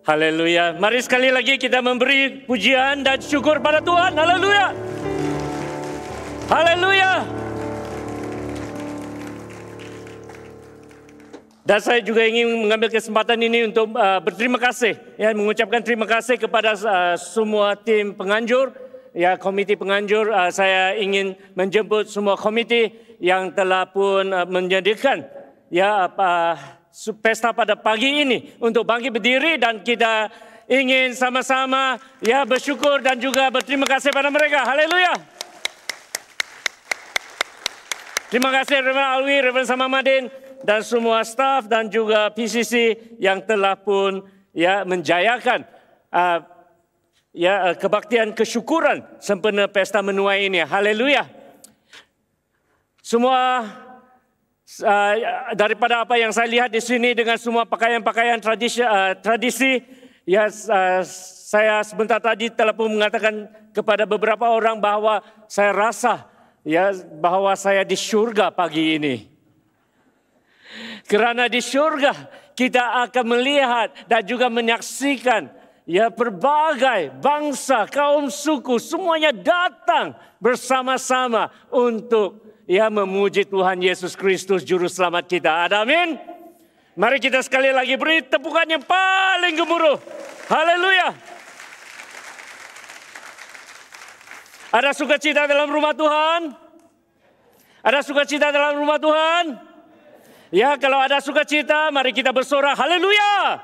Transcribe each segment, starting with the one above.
Haleluya. Mari sekali lagi kita memberi pujian dan syukur pada Tuhan. Haleluya. Haleluya. Dan saya juga ingin mengambil kesempatan ini untuk berterima kasih, ya, mengucapkan terima kasih kepada semua tim penganjur, ya, komiti penganjur. Saya ingin menjemput semua komiti yang telah pun menyediakan, ya, pesta pada pagi ini untuk bangkit berdiri, dan kita ingin sama-sama, ya, bersyukur dan juga berterima kasih pada mereka. Haleluya. Terima kasih Reverend Alwi, Reverend Samamadin, dan semua staf dan juga PCC yang telah pun, ya, menjayakan kebaktian kesyukuran sempena pesta menuai ini. Haleluya. Semua daripada apa yang saya lihat di sini dengan semua pakaian-pakaian tradisi, ya, saya sebentar tadi telah pun mengatakan kepada beberapa orang bahwa saya rasa, ya, bahwa saya di surga pagi ini. Kerana di surga kita akan melihat dan juga menyaksikan, ya, berbagai bangsa, kaum, suku, semuanya datang bersama-sama untuk, ya, memuji Tuhan Yesus Kristus Juru Selamat kita. Amin. Mari kita sekali lagi beri tepukan yang paling gemuruh. Haleluya. Ada sukacita dalam rumah Tuhan? Ada sukacita dalam rumah Tuhan? Ya, kalau ada sukacita, mari kita bersorak, haleluya.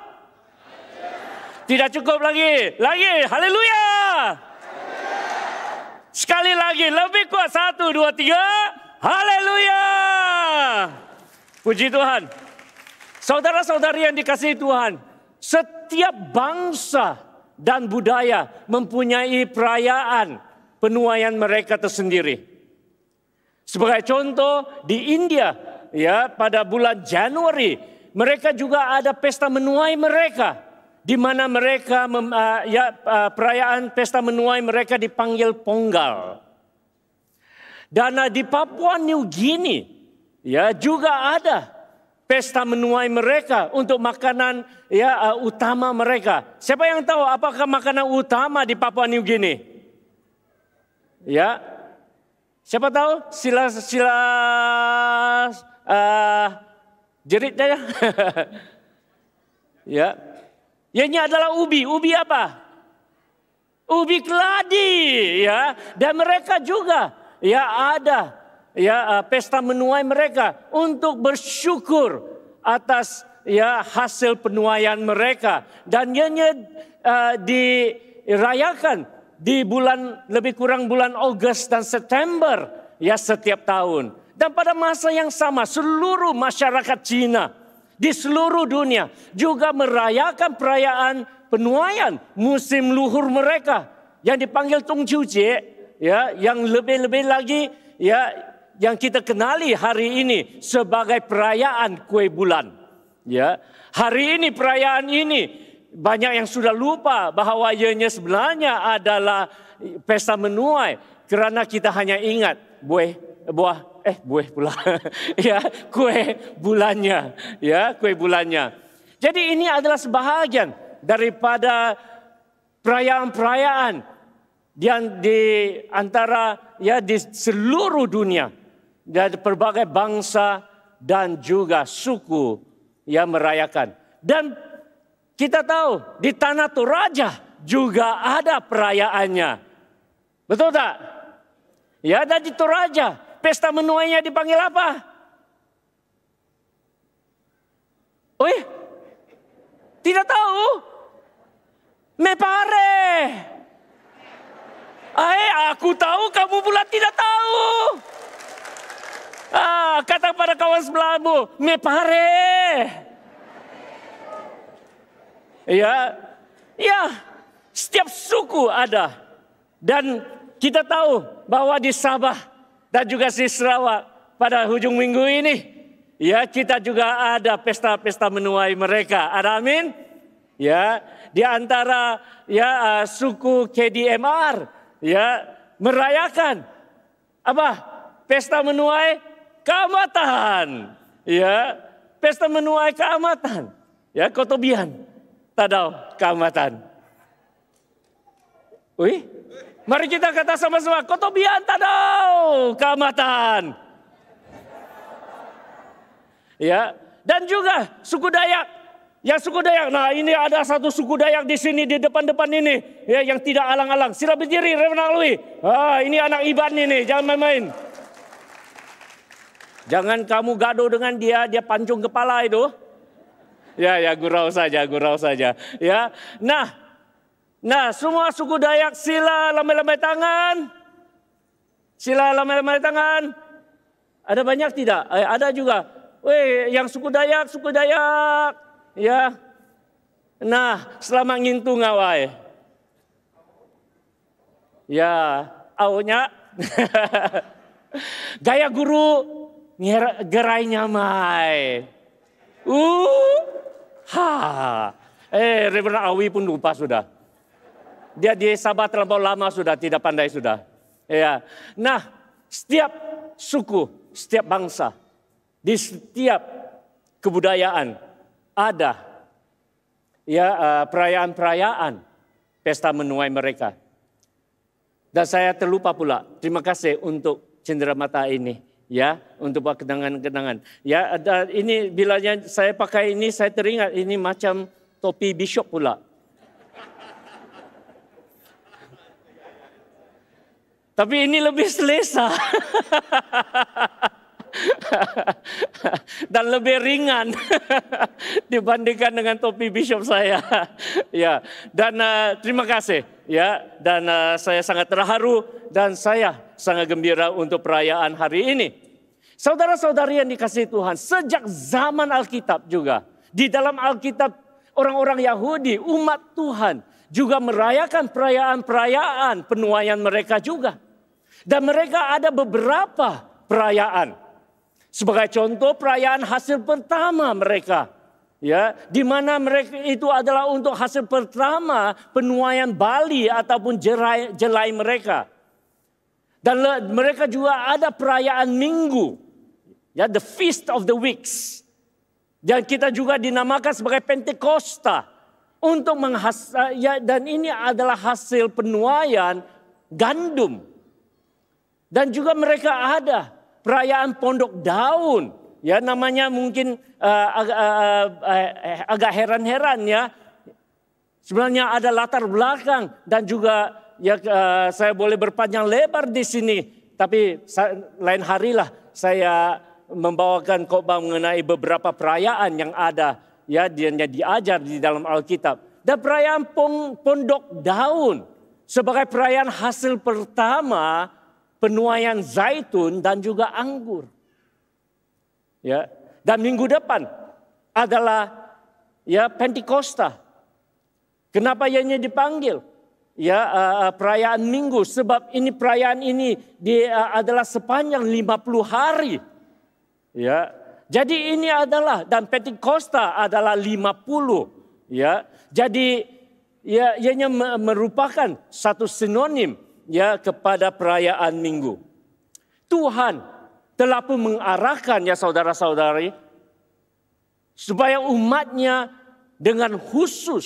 Tidak cukup lagi, haleluya. Sekali lagi, lebih kuat, 1, 2, 3, haleluya. Puji Tuhan. Saudara-saudari yang dikasihi Tuhan, setiap bangsa dan budaya mempunyai perayaan penuaian mereka tersendiri. Sebagai contoh, di India, ya, pada bulan Januari mereka juga ada pesta menuai mereka, di mana mereka perayaan pesta menuai mereka dipanggil Pongal. Dan di Papua New Guinea, ya, juga ada pesta menuai mereka untuk makanan, ya, utama mereka. Siapa yang tahu apakah makanan utama di Papua New Guinea? Ya, siapa tahu? Sila jerit saja. Ya. Ini adalah ubi. Ubi apa? Ubi keladi, ya. Dan mereka juga, ya, ada, ya, pesta menuai mereka untuk bersyukur atas, ya, hasil penuaian mereka. Dan ianya dirayakan di bulan, lebih kurang bulan Ogos dan September, ya, setiap tahun. Dan pada masa yang sama, seluruh masyarakat Cina di seluruh dunia juga merayakan perayaan penuaian musim luhur mereka yang dipanggil Tongqiu Jie, ya, yang lebih-lebih lagi, ya, yang kita kenali hari ini sebagai perayaan kue bulan. Ya, hari ini perayaan ini banyak yang sudah lupa bahwa ianya sebenarnya adalah pesta menuai, kerana kita hanya ingat buah pula. Ya, kue bulannya, ya, kue bulannya. Jadi ini adalah sebahagian daripada perayaan-perayaan yang di antara, ya, di seluruh dunia, dari berbagai bangsa dan juga suku yang merayakan. Dan kita tahu di Tanah Toraja juga ada perayaannya. Betul tak? Ya, ada di Toraja. Pesta menuainya dipanggil apa? Tidak tahu? Mepare. Aku tahu, kamu pula tidak tahu. Kata pada kawan sebelahmu, mepare. Ya, setiap suku ada. Dan kita tahu bahwa di Sabah dan juga di Sarawak pada hujung minggu ini, ya, kita juga ada pesta-pesta menuai mereka. Ada, amin? Ya, di antara, ya, suku KDMR, ya, merayakan apa? Pesta menuai keamatan. Ya, pesta menuai keamatan. Ya, Kotobian. Tadau, keamatan. Wih, mari kita kata sama-sama, Kotobian tadau, keamatan. Ya, dan juga suku Dayak. Yang suku Dayak, nah ini ada satu suku Dayak di sini di depan-depan ini, ya, yang tidak alang-alang. Sila berdiri, Reverend Alwi. Ini anak Iban ini, jangan main-main. Jangan kamu gaduh dengan dia pancung kepala itu. Ya, gurau saja. Ya, nah semua suku Dayak sila lambai-lambai tangan. Ada banyak tidak? Ada juga. Weh, yang suku Dayak. Ya, nah selamat ngintu ngawai. Ya, aunya. Gaya guru gerai nyamai. Reverend Awi pun lupa sudah. Dia di Sabah terlampau lama sudah, tidak pandai sudah. Ya, nah setiap suku, setiap bangsa, di setiap kebudayaan ada ya perayaan-perayaan pesta menuai mereka. Dan saya terlupa pula, terima kasih untuk cenderamata ini ya, untuk buat kenangan-kenangan. Ya, ada ini bilanya saya pakai ini saya teringat ini macam topi bishop pula. Tapi ini lebih selesa. Dan lebih ringan dibandingkan dengan topi bishop saya. Ya, dan terima kasih ya, dan saya sangat terharu dan saya sangat gembira untuk perayaan hari ini. Saudara-saudari yang dikasihi Tuhan, sejak zaman Alkitab juga, di dalam Alkitab orang-orang Yahudi, umat Tuhan juga merayakan perayaan-perayaan penuaian mereka juga. Dan mereka ada beberapa perayaan. Sebagai contoh perayaan hasil pertama mereka, ya, di mana mereka itu adalah untuk hasil pertama penuaian bali ataupun jelai mereka. Dan mereka juga ada perayaan minggu, ya, the Feast of the Weeks, dan kita juga dinamakan sebagai Pentakosta untuk dan ini adalah hasil penuaian gandum. Dan juga mereka ada perayaan pondok daun, ya, namanya mungkin agak heran-heran ya. Sebenarnya ada latar belakang dan juga ya saya boleh berpanjang lebar di sini, tapi lain harilah saya membawakan khotbah mengenai beberapa perayaan yang ada ya, dia diajar di dalam Alkitab. Dan perayaan pondok daun sebagai perayaan hasil pertama penuaian zaitun dan juga anggur. Ya, dan minggu depan adalah ya Pentakosta. Kenapa ianya dipanggil ya perayaan minggu? Sebab ini perayaan ini adalah sepanjang 50 hari. Ya. Jadi ini adalah, dan Pentakosta adalah 50. Ya. Jadi ya ianya merupakan satu sinonim ya kepada perayaan minggu. Tuhan telah pun mengarahkan ya saudara-saudari, supaya umatnya dengan khusus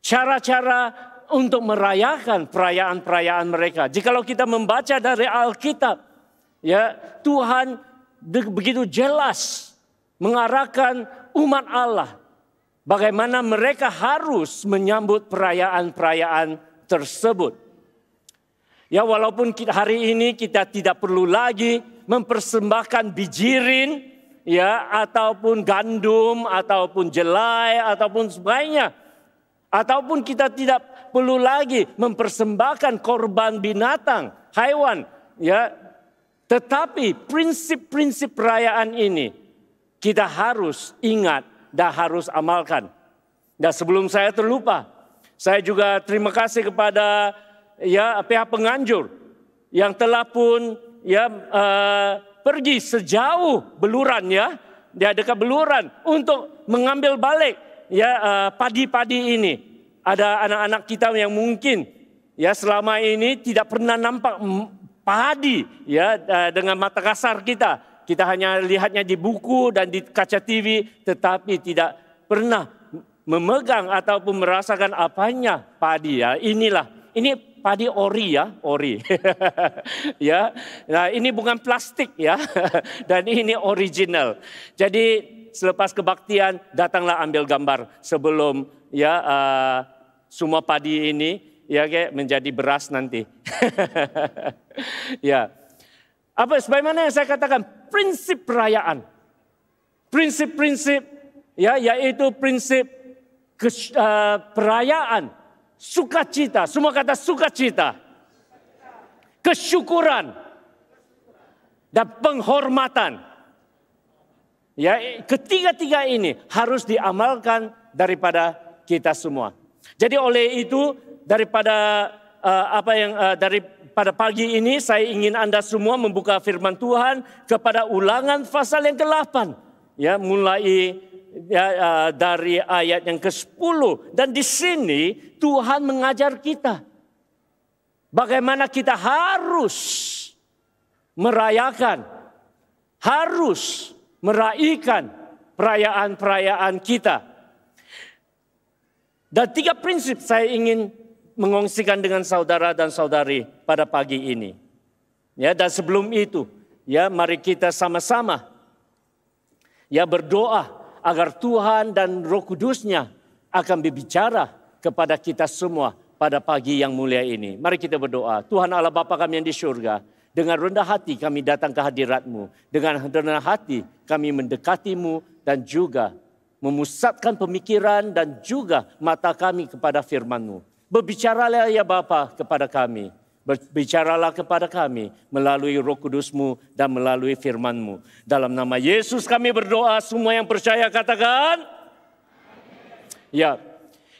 cara-cara untuk merayakan perayaan-perayaan mereka. Jikalau kita membaca dari Alkitab, ya Tuhan begitu jelas mengarahkan umat Allah bagaimana mereka harus menyambut perayaan-perayaan tersebut. Ya, walaupun hari ini kita tidak perlu lagi mempersembahkan bijirin, ya, ataupun gandum, ataupun jelai, ataupun sebagainya, ataupun kita tidak perlu lagi mempersembahkan korban binatang, hewan, ya, tetapi prinsip-prinsip perayaan ini kita harus ingat dan harus amalkan. Dan sebelum saya terlupa, saya juga terima kasih kepada ya pihak penganjur yang telah pun ya pergi sejauh Beluran ya, dia dekat Beluran untuk mengambil balik ya padi-padi ini. Ada anak-anak kita yang mungkin ya selama ini tidak pernah nampak padi ya dengan mata kasar kita. Kita hanya lihatnya di buku dan di kaca TV, tetapi tidak pernah memegang ataupun merasakan apanya padi ya. Ini padi ori ya, ori. Ya. Nah, ini bukan plastik ya. Dan ini original. Jadi selepas kebaktian datanglah ambil gambar sebelum ya semua padi ini ya menjadi beras nanti. Ya. Sebagaimana yang saya katakan, prinsip perayaan. Prinsip-prinsip ya, yaitu prinsip perayaan, sukacita, semua kata sukacita, kesyukuran, dan penghormatan. Ya, ketiga-tiga ini harus diamalkan daripada kita semua. Jadi oleh itu daripada daripada pagi ini saya ingin Anda semua membuka firman Tuhan kepada Ulangan pasal yang ke-8. Ya, mulai dari ayat yang ke-10. Dan di sini Tuhan mengajar kita bagaimana kita harus merayakan, harus meraihkan perayaan-perayaan kita. Dan 3 prinsip saya ingin mengongsikan dengan saudara dan saudari pada pagi ini. Ya, dan sebelum itu, ya mari kita sama-sama ya berdoa agar Tuhan dan Roh Kudus-Nya akan berbicara kepada kita semua pada pagi yang mulia ini. Mari kita berdoa. Tuhan Allah Bapa kami yang di surga, dengan rendah hati kami datang ke hadirat-Mu. Dengan rendah hati kami mendekati-Mu dan juga memusatkan pemikiran dan juga mata kami kepada firman-Mu. Berbicaralah ya Bapa kepada kami. Berbicaralah kepada kami melalui Roh Kudus-Mu dan melalui firman-Mu. Dalam nama Yesus kami berdoa, semua yang percaya katakan. Ya.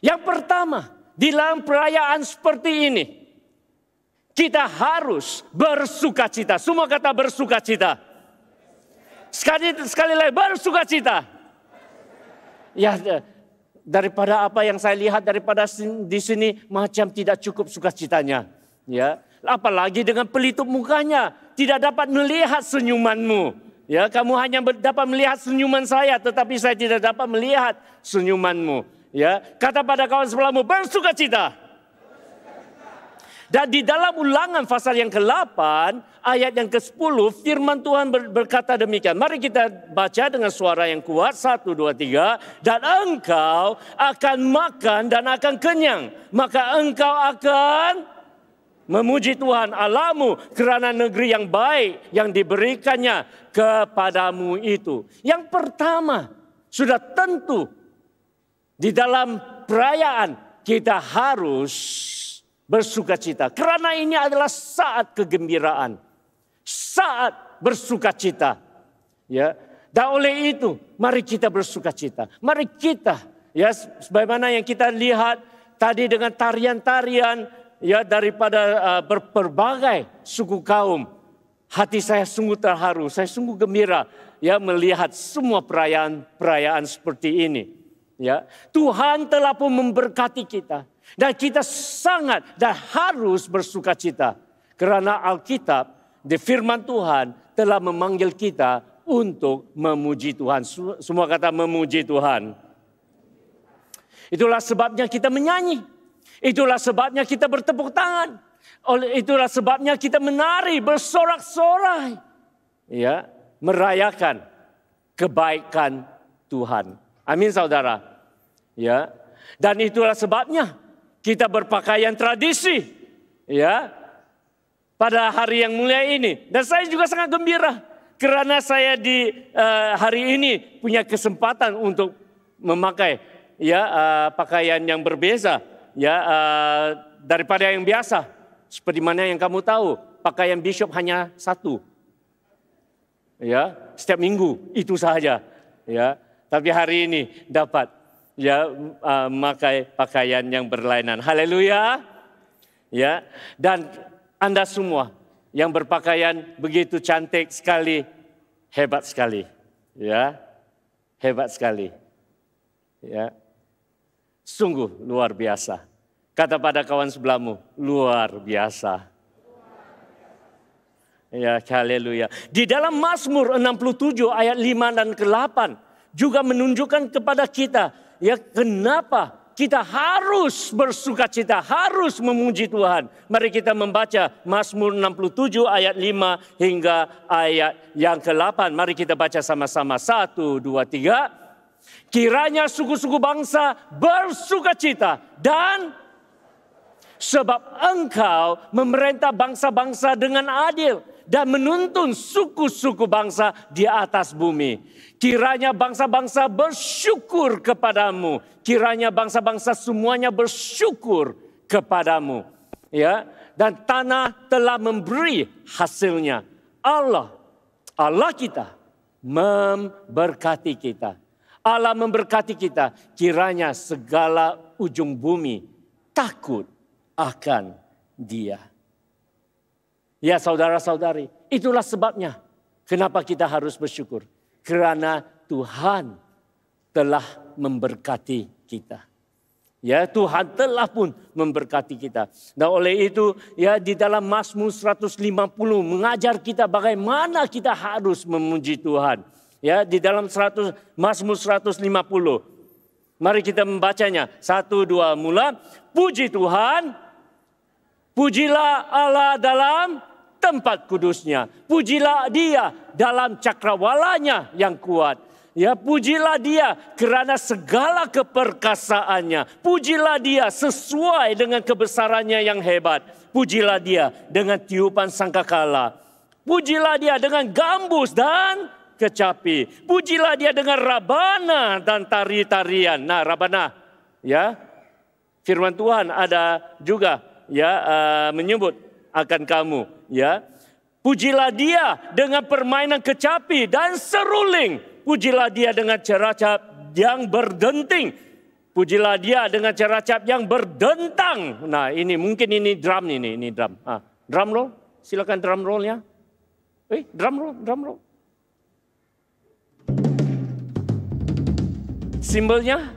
Yang pertama, di dalam perayaan seperti ini, kita harus bersukacita. Semua kata bersukacita. Sekali lagi bersukacita. Ya, daripada apa yang saya lihat daripada di sini macam tidak cukup sukacitanya. Ya, apalagi dengan pelitup mukanya, tidak dapat melihat senyumanmu. Ya, kamu hanya dapat melihat senyuman saya, tetapi saya tidak dapat melihat senyumanmu. Ya, kata pada kawan sebelahmu bersukacita. Dan di dalam Ulangan pasal yang ke-8 ayat yang ke-10 firman Tuhan berkata demikian. Mari kita baca dengan suara yang kuat. 1, 2, 3. Dan engkau akan makan dan akan kenyang. Maka engkau akan memuji Tuhan Allahmu kerana negeri yang baik yang diberikannya kepadamu itu. Yang pertama, sudah tentu di dalam perayaan kita harus bersukacita. Kerana ini adalah saat kegembiraan. Saat bersukacita. Ya. Dan oleh itu, mari kita bersukacita. Mari kita, ya, sebagaimana yang kita lihat tadi dengan tarian-tarian ya daripada berbagai suku kaum. Hati saya sungguh terharu, saya sungguh gembira ya melihat semua perayaan seperti ini. Ya, Tuhan telah pun memberkati kita dan kita sangat dan harus bersukacita kerana Alkitab di firman Tuhan telah memanggil kita untuk memuji Tuhan. Semua kata memuji Tuhan. Itulah sebabnya kita menyanyi. Itulah sebabnya kita bertepuk tangan. Itulah sebabnya kita menari, bersorak-sorai. Ya, merayakan kebaikan Tuhan. Amin saudara. Ya. Dan itulah sebabnya kita berpakaian tradisi. Ya. Pada hari yang mulia ini. Dan saya juga sangat gembira. Kerana saya di hari ini punya kesempatan untuk memakai ya pakaian yang berbeza. Ya, daripada yang biasa. Seperti mana yang kamu tahu, pakaian bishop hanya 1. Ya, setiap minggu itu sahaja. Ya, tapi hari ini dapat ya memakai pakaian yang berlainan. Haleluya. Ya, dan Anda semua yang berpakaian begitu cantik sekali, hebat sekali. Ya, hebat sekali. Ya. Sungguh luar biasa. Kata pada kawan sebelahmu, luar biasa. Ya, haleluya. Di dalam Mazmur 67 ayat 5 dan ke-8 juga menunjukkan kepada kita ya kenapa kita harus bersukacita, harus memuji Tuhan. Mari kita membaca Mazmur 67 ayat 5 hingga ayat yang ke-8. Mari kita baca sama-sama. 1, 2, 3. Kiranya suku-suku bangsa bersukacita dan sebab Engkau memerintah bangsa-bangsa dengan adil dan menuntun suku-suku bangsa di atas bumi. Kiranya bangsa-bangsa bersyukur kepadamu. Kiranya bangsa-bangsa semuanya bersyukur kepadamu. Ya, dan tanah telah memberi hasilnya. Allah kita memberkati kita. Allah memberkati kita. Kiranya segala ujung bumi takut akan Dia. Ya saudara-saudari, itulah sebabnya kenapa kita harus bersyukur. Kerana Tuhan telah memberkati kita. Ya, Tuhan telah pun memberkati kita. Dan oleh itu, ya di dalam Mazmur 150 mengajar kita bagaimana kita harus memuji Tuhan. Ya, di dalam Mazmur 150. Mari kita membacanya. 1, 2, mula. Puji Tuhan, pujilah Allah dalam tempat kudusnya. Pujilah Dia dalam cakrawalanya yang kuat. Ya, pujilah Dia kerana segala keperkasaannya. Pujilah Dia sesuai dengan kebesarannya yang hebat. Pujilah Dia dengan tiupan sangkakala. Pujilah Dia dengan gambus dan kecapi. Pujilah Dia dengan rabana dan tari-tarian. Nah, rabana, ya, firman Tuhan ada juga, ya, menyebut akan kamu, ya. Pujilah Dia dengan permainan kecapi dan seruling. Pujilah Dia dengan ceracap yang berdenting. Pujilah Dia dengan ceracap yang berdentang. Nah, ini mungkin ini drum ini drum. Drum roll, silakan drum rollnya. Drum roll. Simbolnya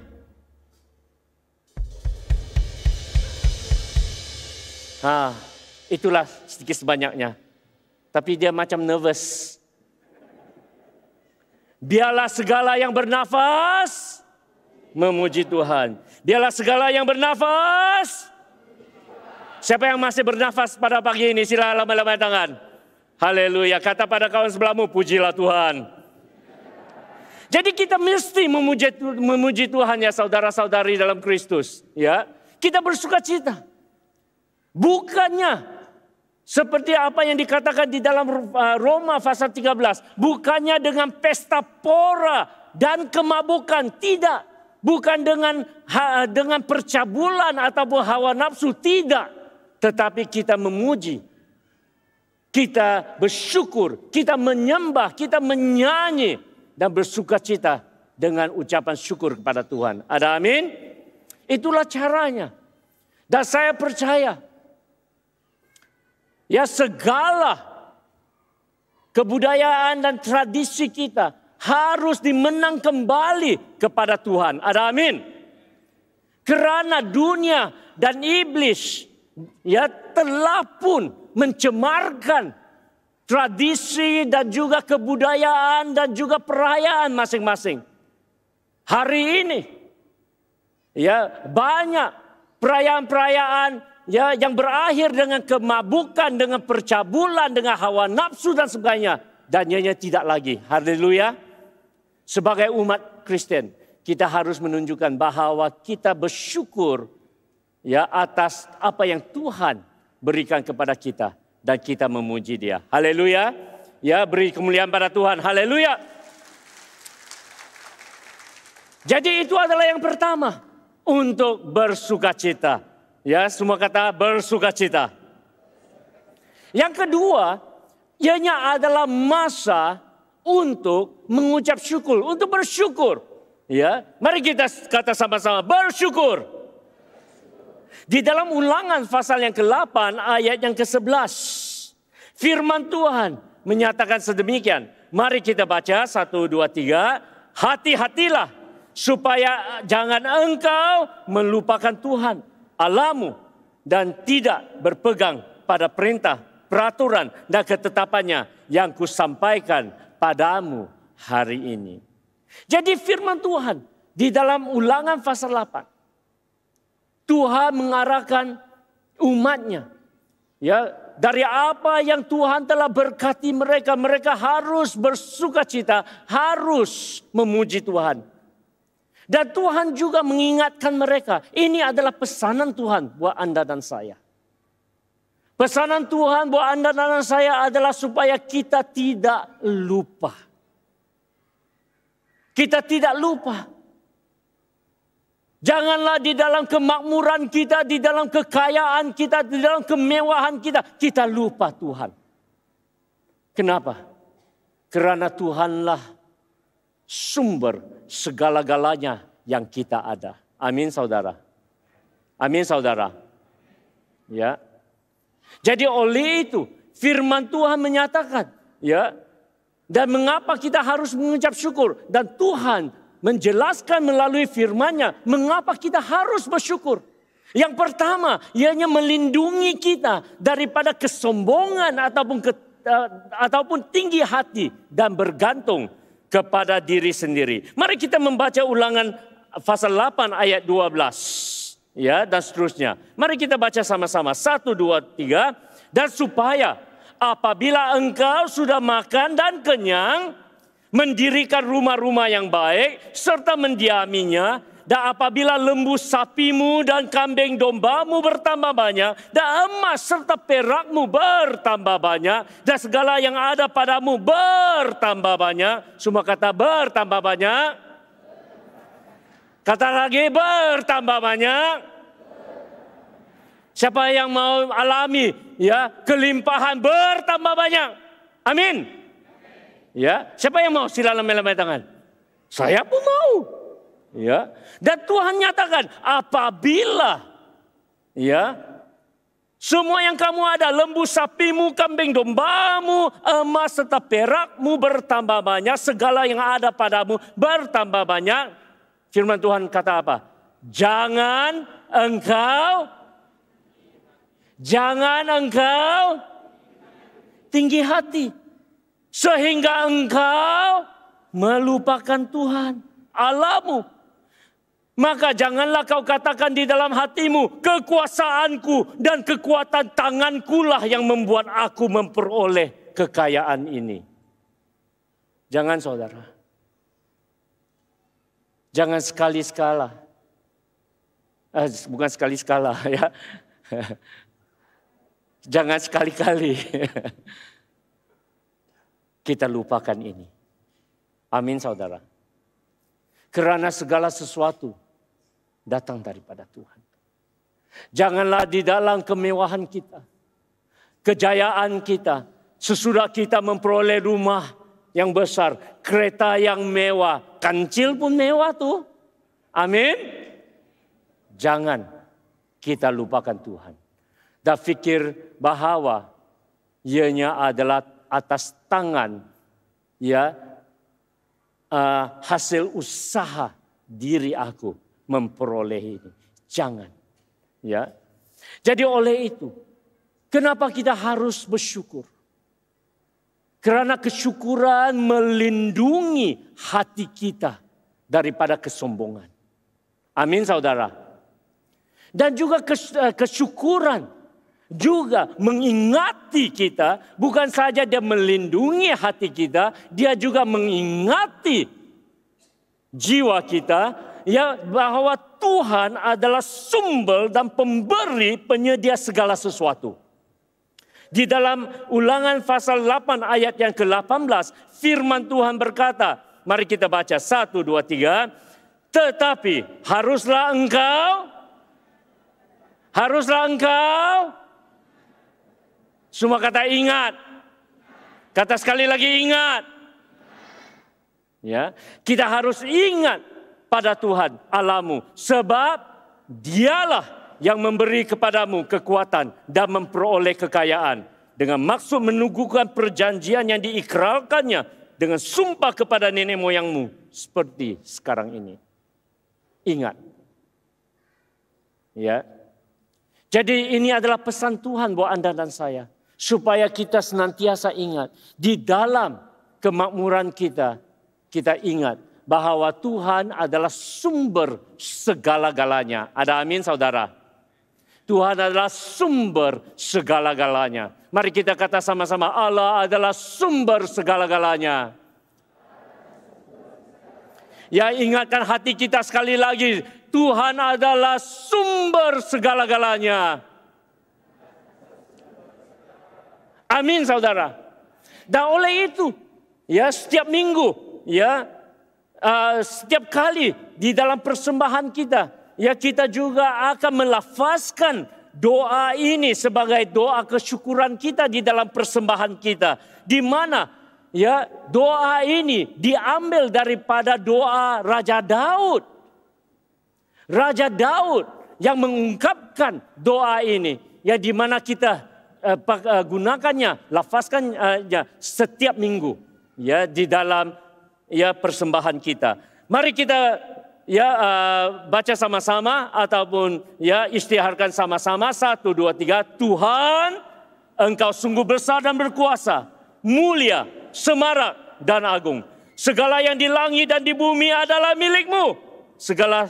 itulah sedikit sebanyaknya. Tapi dia macam nervous. Biarlah segala yang bernafas memuji Tuhan. Biarlah segala yang bernafas. Siapa yang masih bernafas pada pagi ini? Sila lama-lama tangan. Haleluya. Kata pada kawan sebelahmu, pujilah Tuhan. Jadi kita mesti memuji Tuhan ya saudara-saudari dalam Kristus. Ya, kita bersukacita. Bukannya seperti apa yang dikatakan di dalam Roma pasal 13. Bukannya dengan pesta pora dan kemabukan. Tidak. Bukan dengan percabulan ataupun hawa nafsu. Tidak. Tetapi kita memuji. Kita bersyukur. Kita menyembah. Kita menyanyi. Dan bersukacita dengan ucapan syukur kepada Tuhan. Ada amin? Itulah caranya. Dan saya percaya. Ya, segala kebudayaan dan tradisi kita harus dimenang kembali kepada Tuhan. Ada amin? Kerana dunia dan iblis ya telah pun mencemarkan tradisi dan juga kebudayaan dan juga perayaan masing-masing. Hari ini ya banyak perayaan-perayaan ya, yang berakhir dengan kemabukan, dengan percabulan, dengan hawa nafsu dan sebagainya. Dan ianya tidak lagi. Haleluya. Sebagai umat Kristen, kita harus menunjukkan bahwa kita bersyukur ya atas apa yang Tuhan berikan kepada kita. Dan kita memuji Dia. Haleluya. Ya, beri kemuliaan pada Tuhan. Haleluya. Jadi itu adalah yang pertama. Untuk bersukacita. Ya, semua kata bersukacita. Yang kedua, ianya adalah masa untuk mengucap syukur, untuk bersyukur. Ya, mari kita kata sama-sama bersyukur. Di dalam Ulangan pasal yang ke-8 ayat yang ke-11, firman Tuhan menyatakan sedemikian. Mari kita baca 1, 2, 3. Hati-hatilah supaya jangan engkau melupakan Tuhan Allahmu dan tidak berpegang pada perintah, peraturan dan ketetapannya yang kusampaikan padamu hari ini. Jadi firman Tuhan Di dalam Ulangan pasal 8. Tuhan mengarahkan umatnya. Ya, dari apa yang Tuhan telah berkati mereka, mereka harus bersukacita, harus memuji Tuhan. Dan Tuhan juga mengingatkan mereka, ini adalah pesanan Tuhan buat Anda dan saya. Pesanan Tuhan buat Anda dan saya adalah supaya kita tidak lupa. Kita tidak lupa. Janganlah di dalam kemakmuran kita, di dalam kekayaan kita, di dalam kemewahan kita, kita lupa Tuhan. Kenapa? Karena Tuhanlah sumber segala-galanya yang kita ada. Amin saudara. Amin saudara. Ya. Jadi oleh itu firman Tuhan menyatakan, ya. Dan mengapa kita harus mengucap syukur? Dan Tuhan menjelaskan melalui firman-Nya mengapa kita harus bersyukur. Yang pertama, ianya melindungi kita daripada kesombongan ataupun tinggi hati dan bergantung kepada diri sendiri. Mari kita membaca Ulangan pasal 8 ayat 12. Ya, dan seterusnya. Mari kita baca sama-sama. 1, 2, 3. Dan supaya apabila engkau sudah makan dan kenyang, mendirikan rumah-rumah yang baik serta mendiaminya, dan apabila lembu sapimu dan kambing dombamu bertambah banyak, dan emas serta perakmu bertambah banyak, dan segala yang ada padamu bertambah banyak. Semua kata bertambah banyak. Kata lagi bertambah banyak. Siapa yang mau alami ya kelimpahan bertambah banyak? Amin. Ya, siapa yang mau? Sila lambai-lambai tangan. Saya pun mau. Ya. Dan Tuhan nyatakan apabila ya semua yang kamu ada, lembu sapimu, kambing dombamu, emas serta perakmu bertambah banyak, segala yang ada padamu bertambah banyak. Firman Tuhan kata apa? Jangan engkau tinggi hati. Sehingga engkau melupakan Tuhan Allahmu. Maka janganlah kau katakan di dalam hatimu, kekuasaanku dan kekuatan tangankulah yang membuat aku memperoleh kekayaan ini. Jangan saudara. Jangan sekali-sekala. Bukan sekali-sekala ya. Jangan sekali-kali. Kita lupakan ini. Amin saudara. Karena segala sesuatu datang daripada Tuhan. Janganlah di dalam kemewahan kita, kejayaan kita, sesudah kita memperoleh rumah yang besar, kereta yang mewah, kancil pun mewah tuh. Amin. Jangan kita lupakan Tuhan. Dan fikir bahwa ianya adalah atas tangan ya hasil usaha diri aku memperoleh ini. Jangan. Ya. Jadi oleh itu, kenapa kita harus bersyukur? Karena kesyukuran melindungi hati kita daripada kesombongan. Amin saudara. Dan juga kesyukuran juga mengingati kita, bukan saja dia melindungi hati kita, dia juga mengingati jiwa kita, ya bahwa Tuhan adalah sumber dan pemberi penyedia segala sesuatu. Di dalam Ulangan pasal 8 ayat yang ke-18, firman Tuhan berkata, mari kita baca 1, 2, 3. Tetapi haruslah engkau, semua kata ingat. Kata sekali lagi ingat. Ya, kita harus ingat pada Tuhan Allahmu, sebab Dialah yang memberi kepadamu kekuatan dan memperoleh kekayaan dengan maksud meneguhkan perjanjian yang diikrarkannya dengan sumpah kepada nenek moyangmu seperti sekarang ini. Ingat. Ya. Jadi ini adalah pesan Tuhan buat Anda dan saya. Supaya kita senantiasa ingat. Di dalam kemakmuran kita, kita ingat bahwa Tuhan adalah sumber segala-galanya. Ada amin saudara? Tuhan adalah sumber segala-galanya. Mari kita kata sama-sama, Allah adalah sumber segala-galanya. Ya, ingatkan hati kita sekali lagi, Tuhan adalah sumber segala-galanya. Amin saudara. Dan oleh itu, ya setiap minggu, ya setiap kali di dalam persembahan kita, ya kita juga akan melafazkan doa ini sebagai doa kesyukuran kita di dalam persembahan kita. Di mana ya doa ini diambil daripada doa Raja Daud. Raja Daud yang mengungkapkan doa ini, ya di mana kita gunakannya, lafazkan setiap minggu, ya di dalam ya persembahan kita. Mari kita ya baca sama-sama ataupun ya isytiharkan sama-sama. 1, 2, 3. Tuhan, Engkau sungguh besar dan berkuasa, mulia, semarak dan agung. Segala yang di langit dan di bumi adalah milik-Mu. Segala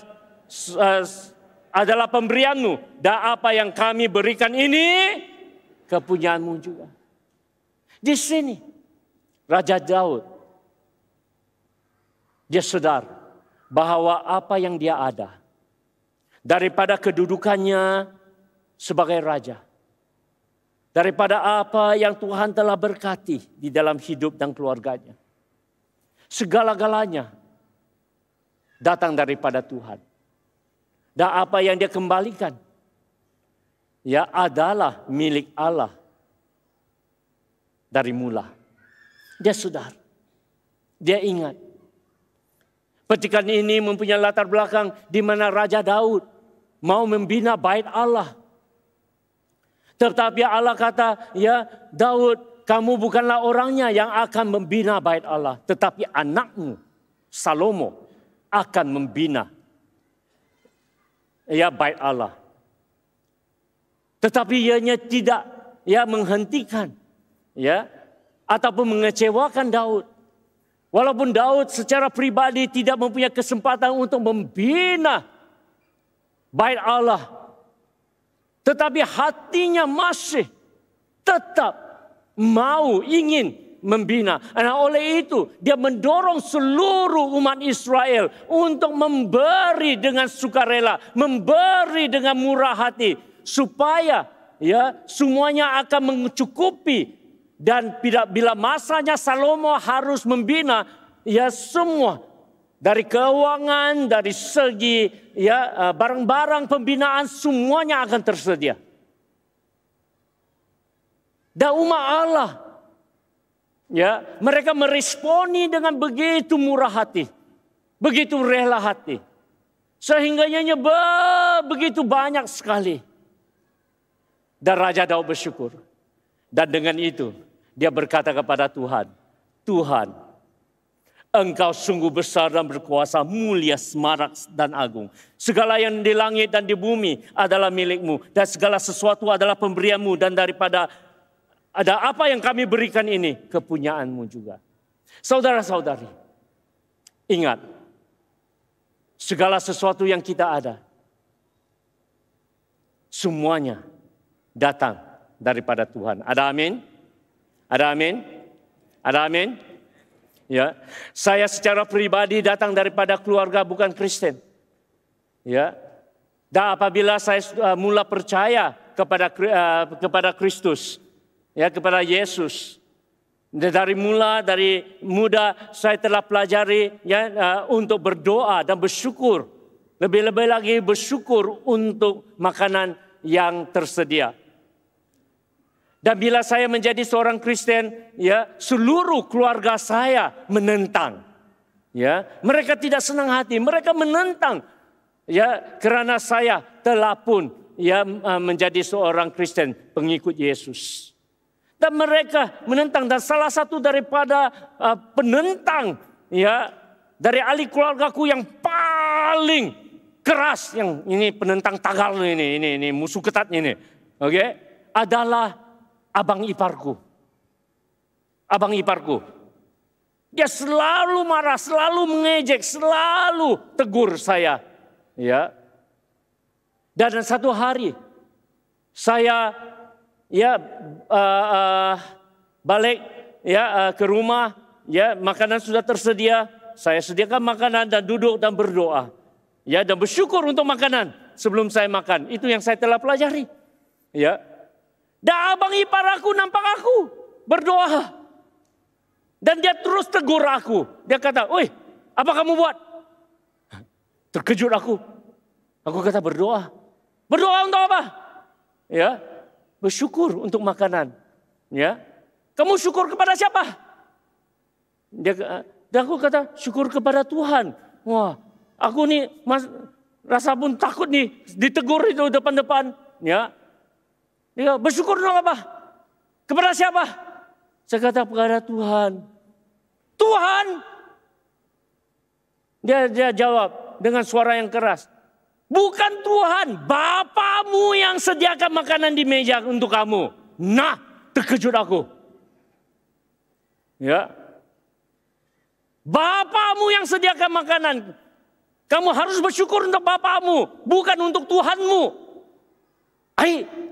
adalah pemberian-Mu, dan apa yang kami berikan ini kepunyaan-Mu juga. Di sini Raja Daud, dia sadar bahwa apa yang dia ada daripada kedudukannya sebagai raja, daripada apa yang Tuhan telah berkati di dalam hidup dan keluarganya, segala-galanya datang daripada Tuhan. Dan apa yang dia kembalikan, ya adalah milik Allah dari mula. Dia sadar, dia ingat. Petikan ini mempunyai latar belakang di mana Raja Daud mau membina bait Allah. Tetapi Allah kata, ya Daud, kamu bukanlah orangnya yang akan membina bait Allah, tetapi anakmu Salomo akan membina ya bait Allah. Tetapi ianya tidak ya menghentikan ya ataupun mengecewakan Daud. Walaupun Daud secara pribadi tidak mempunyai kesempatan untuk membina bait Allah, tetapi hatinya masih tetap mau ingin membina. Dan oleh itu dia mendorong seluruh umat Israel untuk memberi dengan sukarela, memberi dengan murah hati, supaya ya semuanya akan mencukupi. Dan bila masanya Salomo harus membina, ya semua dari keuangan, dari segi ya barang-barang pembinaan semuanya akan tersedia. Dan umat Allah, ya mereka meresponi dengan begitu murah hati, begitu rela hati, sehingga begitu banyak sekali. Dan Raja Daud bersyukur. Dan dengan itu dia berkata kepada Tuhan, Tuhan, Engkau sungguh besar dan berkuasa, mulia, semarak dan agung. Segala yang di langit dan di bumi adalah milik-Mu, dan segala sesuatu adalah pemberian-Mu, dan daripada ada apa yang kami berikan ini kepunyaan-Mu juga. Saudara-saudari, ingat, segala sesuatu yang kita ada, semuanya datang daripada Tuhan. Ada amin? Ada amin? Ada amin? Ya, saya secara pribadi datang daripada keluarga bukan Kristen. Ya. Dan apabila saya mula percaya kepada Kristus, ya, kepada Yesus, dari muda saya telah pelajari ya untuk berdoa dan bersyukur. Lebih-lebih lagi bersyukur untuk makanan yang tersedia. Dan bila saya menjadi seorang Kristen, ya seluruh keluarga saya menentang. Ya, mereka tidak senang hati, mereka menentang. Ya, karena saya telah pun ya menjadi seorang Kristen pengikut Yesus. Dan mereka menentang, dan salah satu daripada penentang ya dari ahli keluargaku yang paling keras, yang ini penentang tagal ini musuh ketatnya ini. Oke, adalah abang iparku. Abang iparku. Dia selalu marah, selalu mengejek, selalu tegur saya. Ya. Dan satu hari saya balik ke rumah, makanan sudah tersedia. Saya sediakan makanan dan duduk dan berdoa. Ya, dan bersyukur untuk makanan sebelum saya makan. Itu yang saya telah pelajari. Ya. Dan abang ipar aku nampak aku berdoa. Dan dia terus tegur aku. Dia kata, "Woi, apa kamu buat?" Terkejut aku. Aku kata, berdoa. Berdoa untuk apa? Ya, bersyukur untuk makanan. Ya, kamu syukur kepada siapa? Dan aku kata, syukur kepada Tuhan. Wah, aku nih rasa pun takut nih ditegur itu depan-depan. Ya, dia bersyukur untuk apa? Kepada siapa? Saya kata kepada Tuhan. Tuhan. Dia jawab dengan suara yang keras. Bukan Tuhan, Bapamu yang sediakan makanan di meja untuk kamu. Nah, terkejut aku. Ya. Bapamu yang sediakan makanan. Kamu harus bersyukur untuk Bapamu, bukan untuk Tuhanmu.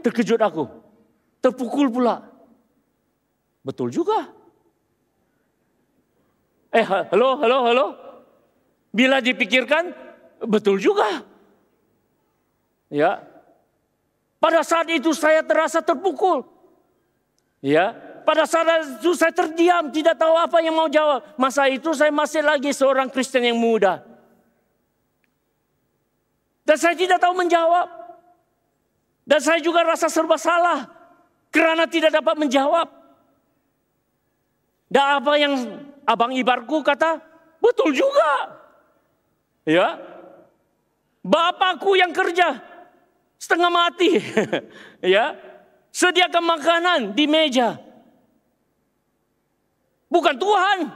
Terkejut aku. Terpukul pula. Betul juga. Halo. Bila dipikirkan, betul juga. Ya. Pada saat itu saya terasa terpukul. Ya. Pada saat itu saya terdiam, tidak tahu apa yang mau jawab. Masa itu saya masih lagi seorang Kristen yang muda. Dan saya tidak tahu menjawab. Dan saya juga rasa serba salah karena tidak dapat menjawab. Dan apa yang abang ibarku kata, betul juga. Ya. Bapakku yang kerja setengah mati. Ya. Sediakan makanan di meja. Bukan Tuhan.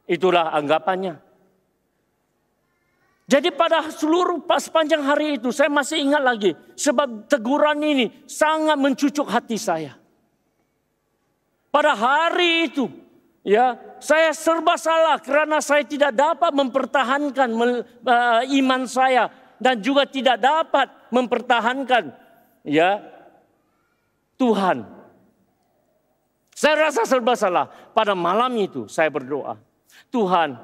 Itulah anggapannya. Jadi pada sepanjang hari itu saya masih ingat lagi. Sebab teguran ini sangat mencucuk hati saya. Pada hari itu. Ya, saya serba salah karena saya tidak dapat mempertahankan iman saya dan juga tidak dapat mempertahankan Tuhan. Saya rasa serba salah. Pada malam itu saya berdoa, Tuhan,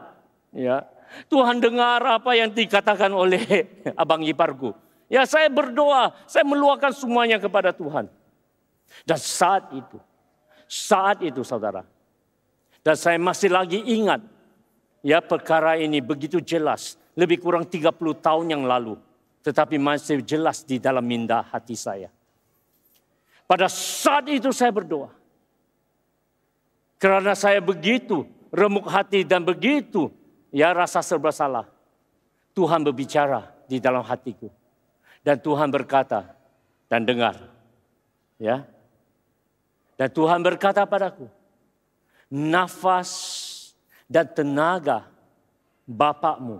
Tuhan dengar apa yang dikatakan oleh abang iparku. Ya, saya berdoa, saya meluahkan semuanya kepada Tuhan. Dan saat itu saudara. Dan saya masih lagi ingat perkara ini begitu jelas. Lebih kurang 30 tahun yang lalu. Tetapi masih jelas di dalam minda hati saya. Pada saat itu saya berdoa. Karena saya begitu remuk hati dan begitu rasa serba salah. Tuhan berbicara di dalam hatiku. Dan Tuhan berkata dan dengar. Ya. Dan Tuhan berkata padaku. Nafas dan tenaga Bapakmu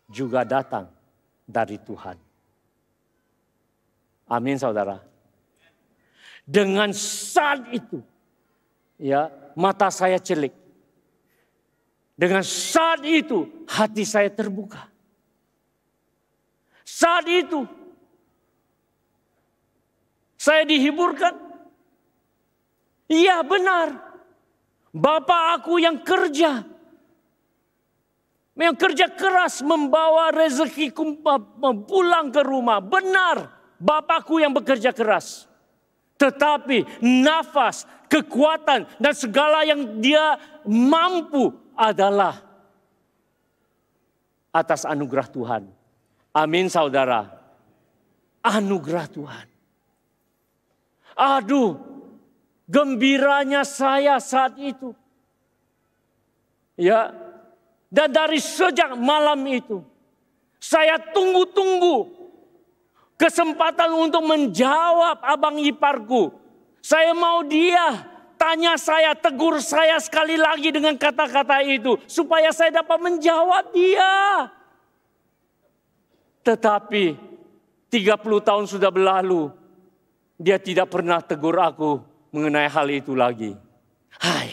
juga datang dari Tuhan. Amin saudara. Dengan saat itu, mata saya celik. Dengan saat itu, hati saya terbuka. Saat itu, saya dihiburkan. Iya benar. Bapak aku yang kerja keras membawa rezeki pulang ke rumah. Benar, Bapakku yang bekerja keras. Tetapi nafas, kekuatan dan segala yang dia mampu adalah atas anugerah Tuhan. Amin saudara. Anugerah Tuhan. Aduh, gembiranya saya saat itu. Ya. Dan dari sejak malam itu. Saya tunggu-tunggu. Kesempatan untuk menjawab abang iparku. Saya mau dia tanya saya, tegur saya sekali lagi dengan kata-kata itu. Supaya saya dapat menjawab dia. Tetapi 30 tahun sudah berlalu. Dia tidak pernah tegur aku mengenai hal itu lagi. Hai.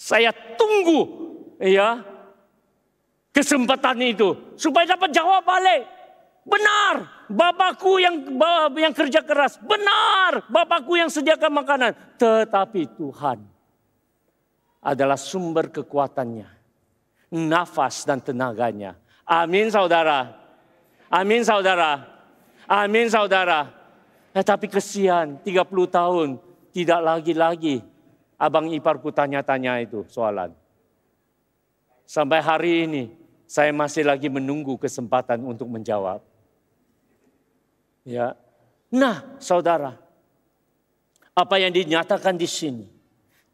Saya tunggu ya kesempatan itu supaya dapat jawab balik. Benar, bapakku yang kerja keras. Benar, bapakku yang sediakan makanan. Tetapi Tuhan adalah sumber kekuatannya, nafas dan tenaganya. Amin saudara. Amin saudara. Amin saudara. Tetapi kesian 30 tahun tidak lagi abang iparku tanya-tanya itu soalan. Sampai hari ini saya masih lagi menunggu kesempatan untuk menjawab. Ya. Nah, saudara, apa yang dinyatakan di sini?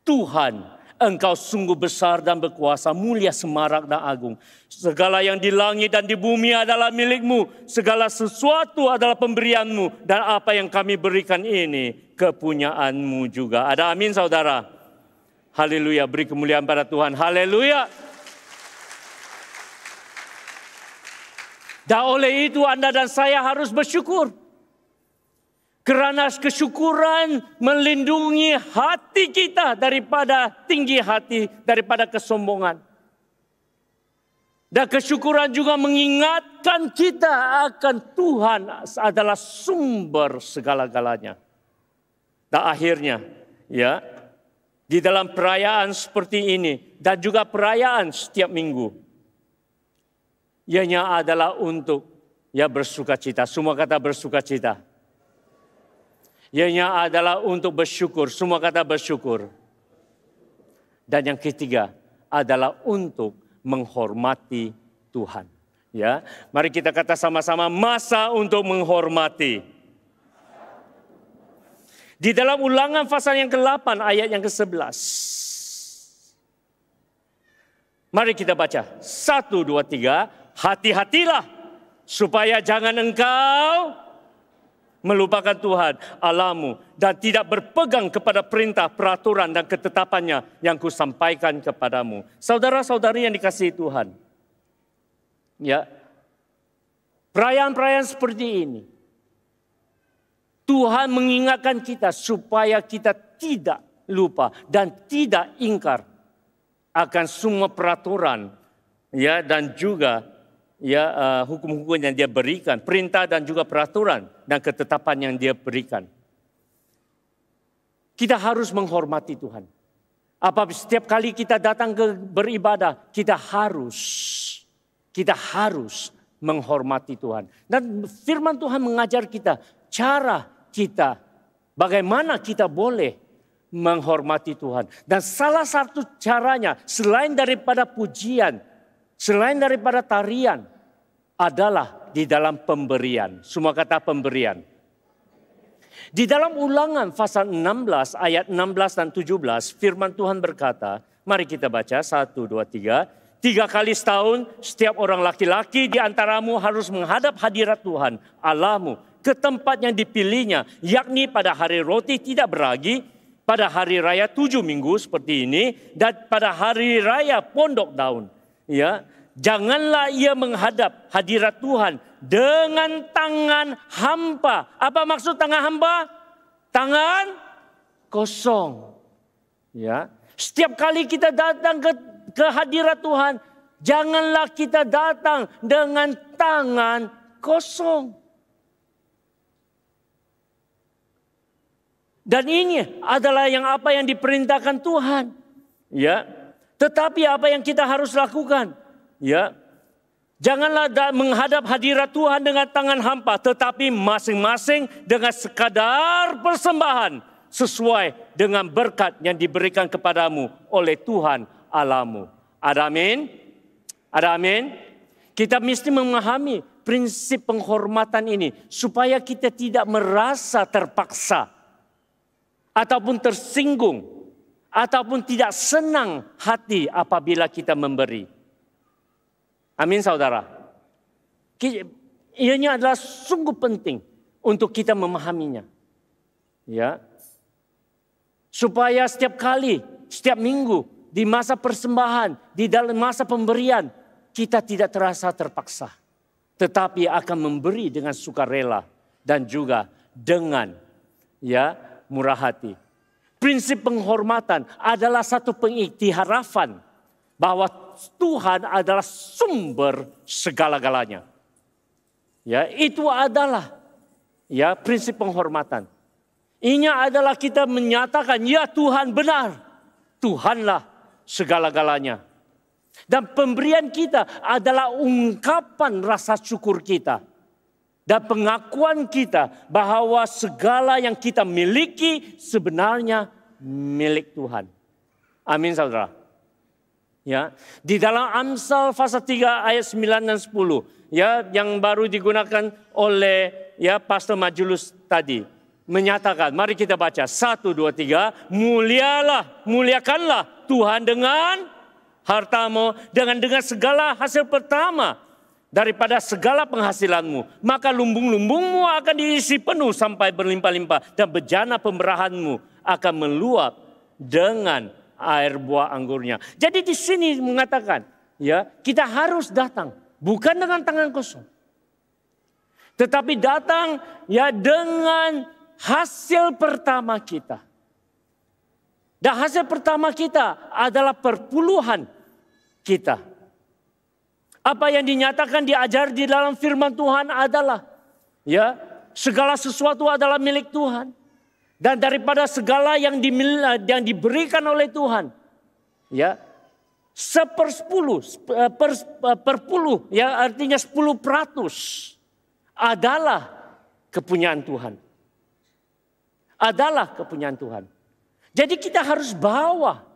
Tuhan, Engkau sungguh besar dan berkuasa, mulia, semarak dan agung. Segala yang di langit dan di bumi adalah milik-Mu. Segala sesuatu adalah pemberian-Mu. Dan apa yang kami berikan ini kepunyaan-Mu juga. Ada amin saudara? Haleluya, beri kemuliaan pada Tuhan. Haleluya. Dan oleh itu Anda dan saya harus bersyukur. Kerana kesyukuran melindungi hati kita daripada tinggi hati, daripada kesombongan. Dan kesyukuran juga mengingatkan kita akan Tuhan adalah sumber segala-galanya. Dan akhirnya, ya, di dalam perayaan seperti ini dan juga perayaan setiap minggu, ianya adalah untuk bersukacita. Semua kata bersukacita. Ianya adalah untuk bersyukur. Semua kata bersyukur. Dan yang ketiga adalah untuk menghormati Tuhan. Ya, mari kita kata sama-sama masa untuk menghormati. Di dalam Ulangan pasal yang ke-8 ayat yang ke-11. Mari kita baca. 1, 2, 3. Hati-hatilah supaya jangan engkau melupakan Tuhan Allahmu dan tidak berpegang kepada perintah, peraturan dan ketetapannya yang kusampaikan kepadamu. Saudara-saudari yang dikasihi Tuhan. Ya. Perayaan-perayaan seperti ini. Tuhan mengingatkan kita supaya kita tidak lupa dan tidak ingkar akan semua peraturan ya dan juga hukum-hukum yang dia berikan, perintah dan juga peraturan dan ketetapan yang dia berikan. Kita harus menghormati Tuhan. Setiap kali kita datang ke beribadah, kita harus menghormati Tuhan. Dan firman Tuhan mengajar kita cara kita, bagaimana kita boleh menghormati Tuhan. Dan salah satu caranya selain daripada pujian, selain daripada tarian, adalah di dalam pemberian. Semua kata pemberian. Di dalam Ulangan pasal 16 ayat 16 dan 17 firman Tuhan berkata, mari kita baca 1, 2, 3. 3 kali setahun setiap orang laki-laki di antaramu harus menghadap hadirat Tuhan Allahmu ke tempat yang dipilihnya, yakni pada hari roti tidak beragi, pada hari raya 7 minggu seperti ini, dan pada hari raya pondok daun. Ya, janganlah ia menghadap hadirat Tuhan dengan tangan hampa. Apa maksud tangan hampa? Tangan kosong. Ya, setiap kali kita datang ke hadirat Tuhan, janganlah kita datang dengan tangan kosong. Dan ini adalah apa yang diperintahkan Tuhan. Ya, tetapi apa yang kita harus lakukan? Ya, janganlah menghadap hadirat Tuhan dengan tangan hampa, tetapi masing-masing dengan sekadar persembahan sesuai dengan berkat yang diberikan kepadamu oleh Tuhan Allahmu. Ada amin? Ada amin? Kita mesti memahami prinsip penghormatan ini supaya kita tidak merasa terpaksa ataupun tersinggung ataupun tidak senang hati apabila kita memberi. Amin saudara. Ianya adalah sungguh penting untuk kita memahaminya. Ya. Supaya setiap kali, setiap minggu, di masa persembahan, di dalam masa pemberian, kita tidak terasa terpaksa. Tetapi akan memberi dengan sukarela dan juga dengan murah hati. prinsip penghormatan adalah satu pengiktirafan bahwa Tuhan adalah sumber segala-galanya. Ya, itu adalah ya prinsip penghormatan. Ini adalah kita menyatakan, ya Tuhan benar, Tuhanlah segala-galanya. Dan pemberian kita adalah ungkapan rasa syukur kita. Dan pengakuan kita bahwa segala yang kita miliki sebenarnya milik Tuhan. Amin saudara. Ya, di dalam Amsal pasal 3 ayat 9 dan 10 ya yang baru digunakan oleh ya Pastor Majulus tadi menyatakan, mari kita baca 1 2 3, muliakanlah Tuhan dengan hartamu dengan segala hasil pertama daripada segala penghasilanmu, maka lumbung-lumbungmu akan diisi penuh sampai berlimpah-limpah dan bejana pemberahanmu akan meluap dengan air buah anggurnya. Jadi di sini mengatakan, ya kita harus datang bukan dengan tangan kosong, tetapi datang ya dengan hasil pertama kita. Dan hasil pertama kita adalah perpuluhan kita. Apa yang dinyatakan diajar di dalam firman Tuhan adalah ya segala sesuatu adalah milik Tuhan. Dan daripada segala yang diberikan oleh Tuhan, ya 1/10 ya artinya 10% adalah kepunyaan Tuhan. Adalah kepunyaan Tuhan. Jadi kita harus bawa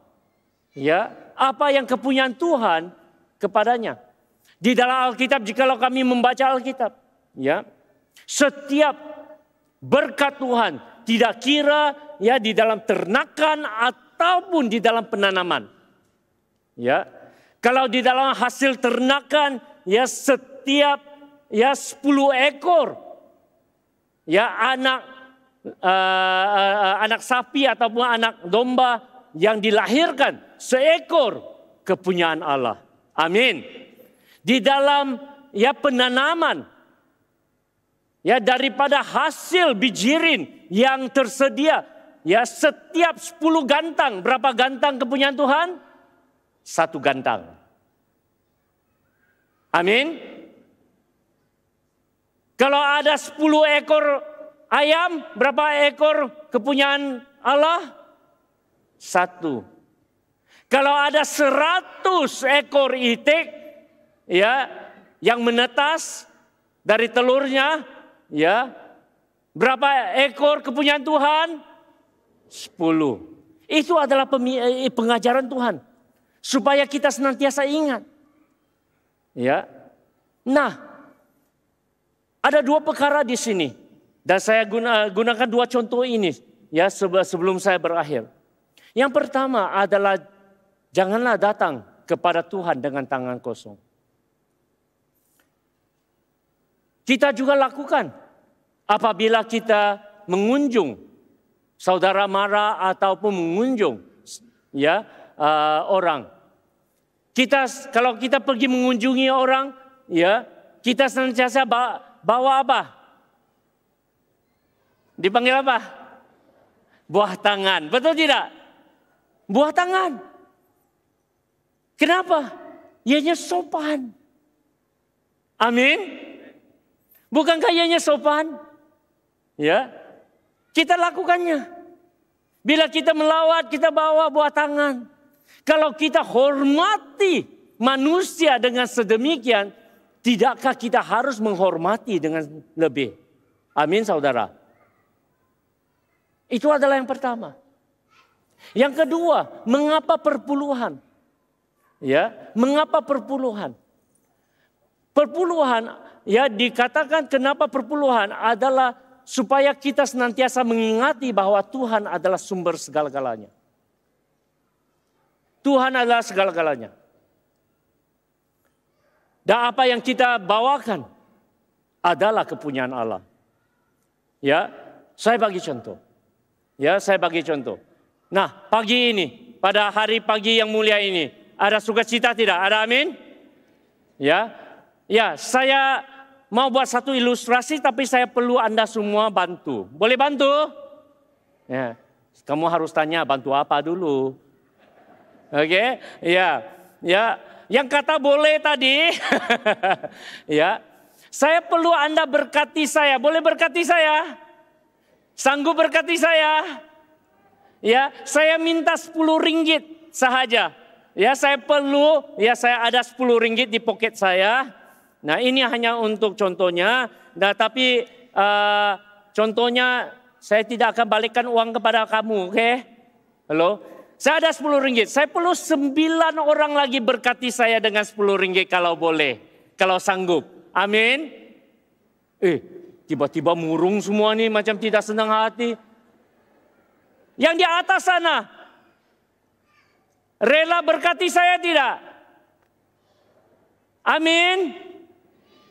ya apa yang kepunyaan Tuhan kepadanya. Di dalam Alkitab, jikalau kami membaca Alkitab, ya setiap berkat Tuhan tidak kira ya di dalam ternakan ataupun di dalam penanaman. Ya. Kalau di dalam hasil ternakan ya setiap ya 10 ekor ya anak sapi ataupun anak domba yang dilahirkan seekor kepunyaan Allah. Amin. Di dalam ya penanaman ya daripada hasil bijirin yang tersedia ya setiap 10 gantang, berapa gantang kepunyaan Tuhan? 1 gantang. Amin. Kalau ada 10 ekor ayam, berapa ekor kepunyaan Allah? 1. Kalau ada 100 ekor itik ya yang menetas dari telurnya, ya berapa ekor kepunyaan Tuhan? 10. Itu adalah pengajaran Tuhan supaya kita senantiasa ingat. Ya. Nah, ada 2 perkara di sini dan saya gunakan 2 contoh ini ya sebelum saya berakhir. Yang pertama adalah janganlah datang kepada Tuhan dengan tangan kosong. Kita juga lakukan apabila kita mengunjung saudara mara ataupun mengunjung ya orang. Kalau kita pergi mengunjungi orang, ya kita senantiasa bawa apa? Dipanggil apa? Buah tangan, betul tidak? Buah tangan. Kenapa? Ianya sopan. Amin. Bukankah ianya sopan? Ya, kita lakukannya. Bila kita melawat, kita bawa buah tangan. Kalau kita hormati manusia dengan sedemikian, tidakkah kita harus menghormati dengan lebih? Amin, saudara. Itu adalah yang pertama. Yang kedua, mengapa perpuluhan? Ya, mengapa perpuluhan? Perpuluhan, ya dikatakan kenapa perpuluhan adalah supaya kita senantiasa mengingati bahwa Tuhan adalah sumber segala-galanya. Tuhan adalah segala-galanya. Dan apa yang kita bawakan adalah kepunyaan Allah. Ya, saya bagi contoh. Ya, saya bagi contoh. Nah, pagi ini, pada hari pagi yang mulia ini, ada sukacita tidak? Ada amin? Ya, ya, saya mau buat satu ilustrasi, tapi saya perlu Anda semua bantu. Boleh bantu? Ya. Kamu harus tanya bantu apa dulu. Oke, ya. Yang kata boleh tadi, ya. Saya perlu Anda berkati saya. Boleh berkati saya? Sanggup berkati saya? Ya, saya minta 10 ringgit sahaja. Ya, saya ada 10 ringgit di poket saya. Nah, ini hanya untuk contohnya. Nah, tapi contohnya saya tidak akan balikkan uang kepada kamu, oke? Halo? Saya ada 10 ringgit. Saya perlu 9 orang lagi berkati saya dengan 10 ringgit kalau boleh. Kalau sanggup. Amin. Tiba-tiba murung semua nih macam tidak senang hati. Yang di atas sana. Rela berkati saya tidak? Amin.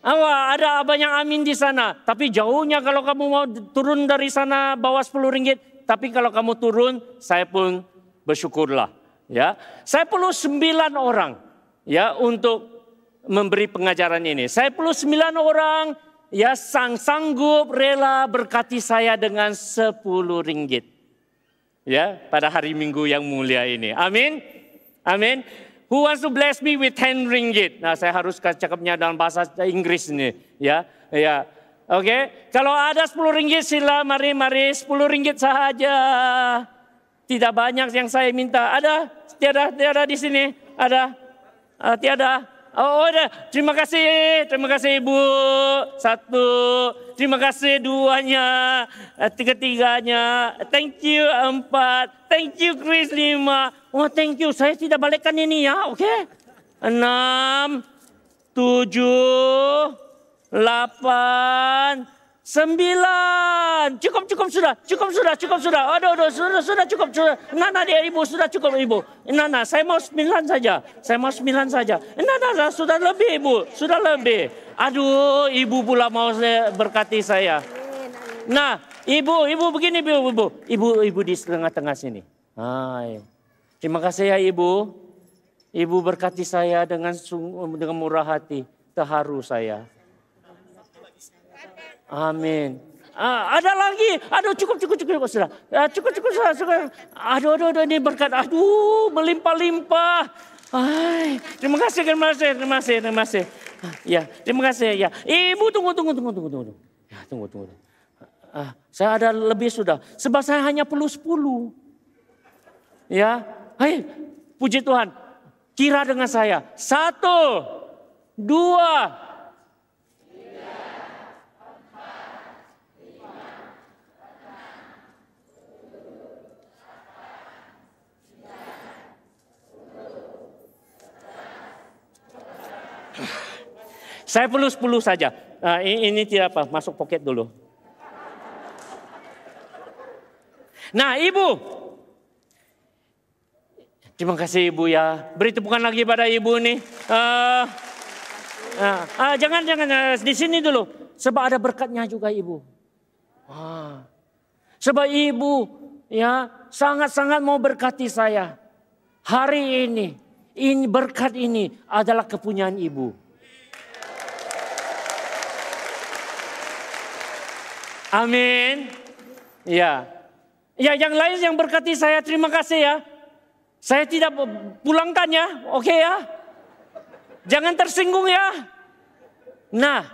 Ada banyak amin di sana. Tapi jauhnya kalau kamu mau turun dari sana bawa 10 ringgit. Tapi kalau kamu turun, saya pun bersyukurlah. Ya, saya perlu 9 orang ya untuk memberi pengajaran ini. Saya perlu 9 orang ya sanggup rela berkati saya dengan 10 ringgit. Ya, pada hari Minggu yang mulia ini. Amin. Amin. Who wants to bless me with 10 ringgit? Nah, saya harus cakapnya dalam bahasa Inggris ini, ya. Oke. Kalau ada 10 ringgit sila mari 10 ringgit sahaja. Tidak banyak yang saya minta. Ada? Tiada di sini. Ada? Tiada. Ada. Terima kasih Ibu. 1. Terima kasih 2-nya. 3-tiganya. Thank you 4. Thank you Chris 5. Oh thank you. Saya tidak balikkan ini ya. Oke. 6. 7. 8. 9. Cukup sudah. Aduh, sudah cukup. Nana dia Ibu, sudah cukup Ibu. Nana, saya mau 9 saja. Nana, sudah lebih Ibu, sudah lebih. Aduh, Ibu pula mau berkati saya. Nah, Ibu begini Ibu di tengah-tengah sini. Hai. Terima kasih ya Ibu. Ibu berkati saya dengan murah hati. Terharu saya. Amin. Ada lagi. Aduh cukup sudah. Cukup sudah. Aduh ini berkat. Aduh melimpah-limpah. Terima kasih. Ya, terima kasih ya. Ibu tunggu. Ya, tunggu. Saya ada lebih sudah. Sebab saya hanya perlu 10. Ya. Hai, puji Tuhan. Kira dengan saya. 1, 2. Saya perlu 10 saja. Ini tidak apa, masuk poket dulu. Nah Ibu. Terima kasih Ibu ya. Beri tepukan lagi pada Ibu nih. Jangan di sini dulu. Sebab ada berkatnya juga Ibu. Sebab Ibu ya sangat-sangat mau berkati saya. Hari ini berkat ini adalah kepunyaan Ibu. Amin. Ya, yang lain yang berkati saya terima kasih ya. Saya tidak pulangkan ya, oke ya. Jangan tersinggung ya. Nah,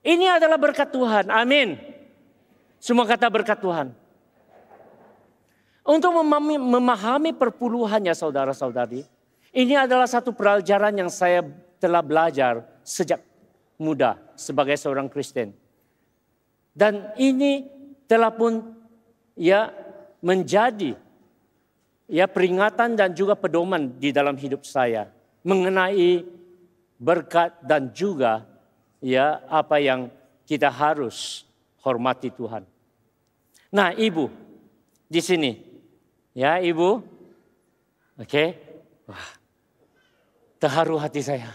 ini adalah berkat Tuhan, amin. Semua kata berkat Tuhan. Untuk memahami perpuluhannya saudara-saudari, ini adalah satu pelajaran yang saya telah belajar sejak muda sebagai seorang Kristen. Dan ini telah pun ya menjadi ya peringatan dan juga pedoman di dalam hidup saya mengenai berkat dan juga ya apa yang kita harus hormati Tuhan. Nah, Ibu di sini ya Ibu, oke, wah terharu hati saya.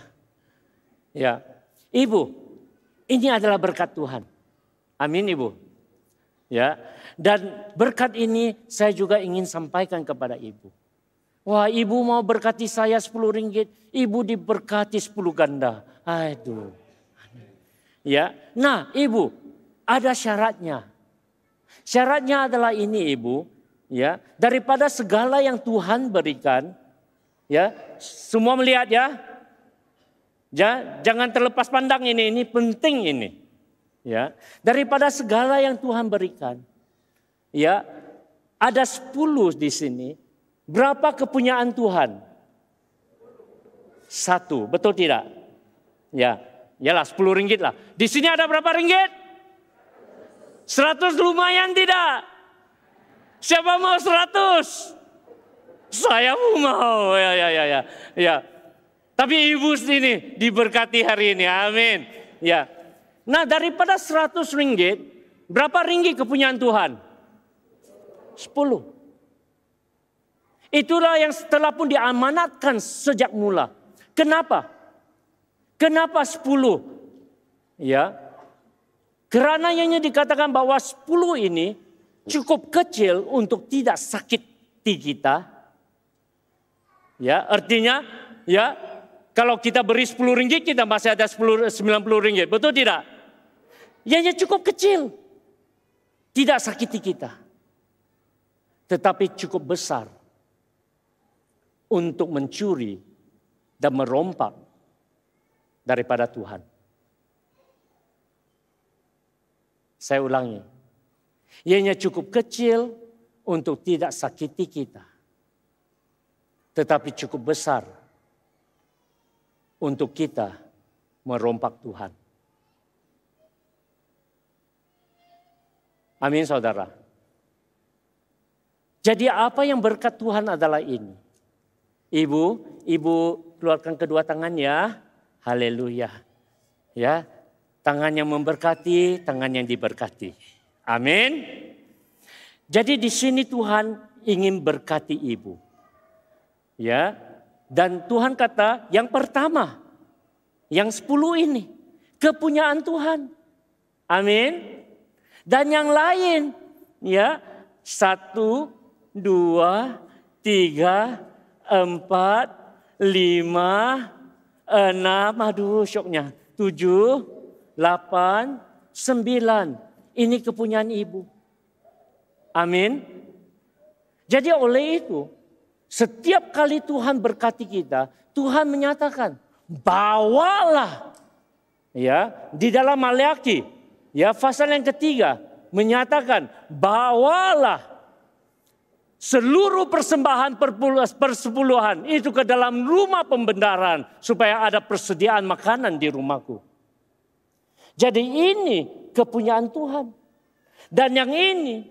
Ya, Ibu, ini adalah berkat Tuhan. Amin Ibu. Ya, dan berkat ini saya juga ingin sampaikan kepada Ibu. Wah, Ibu mau berkati saya 10 ringgit, Ibu diberkati 10 ganda. Aduh. Ya. Nah, Ibu, ada syaratnya. Syaratnya adalah ini Ibu, ya, daripada segala yang Tuhan berikan, ya, semua melihat ya. Ya, jangan terlepas pandang ini penting ini. Ya, daripada segala yang Tuhan berikan. Ya, ada 10 di sini. Berapa kepunyaan Tuhan? 1, betul tidak? Ya, yalah 10 ringgit lah. Di sini ada berapa ringgit? 100 lumayan tidak? Siapa mau 100? Saya mau. Ya. Tapi ibu sini diberkati hari ini. Amin. Ya. Nah, daripada 100 ringgit, berapa ringgit kepunyaan Tuhan? 10. Itulah yang setelah pun diamanatkan sejak mula. Kenapa? Kenapa 10? Ya. Karena yang dikatakan bahwa 10 ini cukup kecil untuk tidak sakit hati kita. Ya, artinya ya, kalau kita beri 10 ringgit kita masih ada 90 ringgit. Betul tidak? Ya, cukup kecil. Tidak sakiti kita. Tetapi cukup besar untuk mencuri dan merompak daripada Tuhan. Saya ulangi. Ianya cukup kecil untuk tidak sakiti kita. Tetapi cukup besar untuk kita merompak Tuhan. Amin, saudara. Jadi apa yang berkat Tuhan adalah ini. Ibu keluarkan kedua tangannya. Haleluya. Ya, tangan yang memberkati, tangan yang diberkati. Amin. Jadi di sini Tuhan ingin berkati ibu. Ya. Dan Tuhan kata yang pertama, yang 10 ini kepunyaan Tuhan. Amin. Dan yang lain, ya, 1, 2, 3, 4, 5, 6, aduh syoknya, 7, 8, 9. Ini kepunyaan ibu. Amin. Jadi oleh itu, setiap kali Tuhan berkati kita, Tuhan menyatakan, bawalah. Ya, di dalam Maleakhi, ya, pasal yang ketiga menyatakan, bawalah seluruh persembahan persepuluhan itu ke dalam rumah pembendaharaan supaya ada persediaan makanan di rumahku. Jadi ini kepunyaan Tuhan. Dan yang ini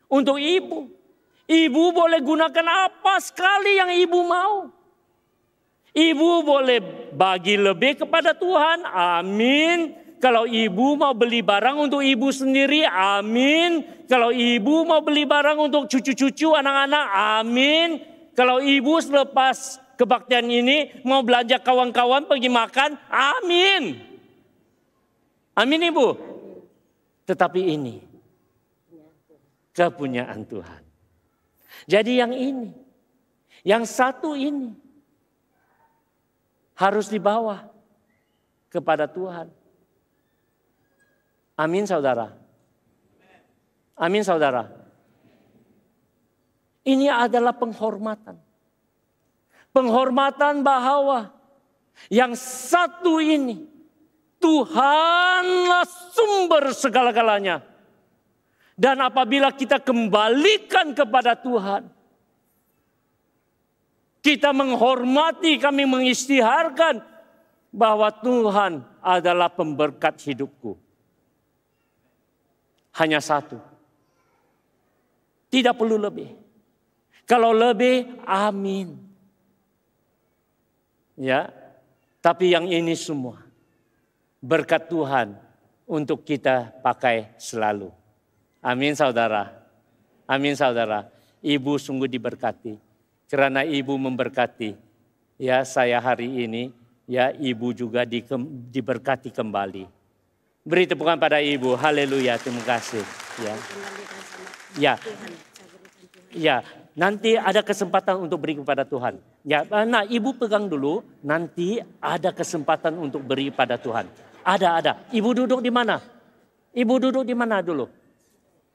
untuk ibu. Ibu boleh gunakan apa sekali yang ibu mau. Ibu boleh bagi lebih kepada Tuhan. Amin. Kalau ibu mau beli barang untuk ibu sendiri. Amin. Kalau ibu mau beli barang untuk cucu-cucu anak-anak. Amin. Kalau ibu selepas kebaktian ini mau belanja kawan-kawan pergi makan. Amin. Amin ibu. Tetapi ini kepunyaan Tuhan. Jadi yang ini, yang satu ini harus dibawa kepada Tuhan. Amin saudara. Amin saudara. Ini adalah penghormatan. Penghormatan bahwa yang satu ini Tuhanlah sumber segala-galanya. Dan apabila kita kembalikan kepada Tuhan, kita menghormati, kami mengistiharkan bahwa Tuhan adalah pemberkat hidupku. Hanya satu. Tidak perlu lebih. Kalau lebih, amin. Ya, tapi yang ini semua berkat Tuhan untuk kita pakai selalu. Amin saudara. Amin saudara. Ibu sungguh diberkati. Karena ibu memberkati. Ya, saya hari ini, ya, ibu juga diberkati kembali. Beri tepukan pada ibu. Haleluya. Terima kasih. Ya. Ya. Ya, nanti ada kesempatan untuk beri kepada Tuhan. Ya, nah ibu pegang dulu, nanti ada kesempatan untuk beri pada Tuhan. Ada. Ibu duduk di mana? Ibu duduk di mana dulu?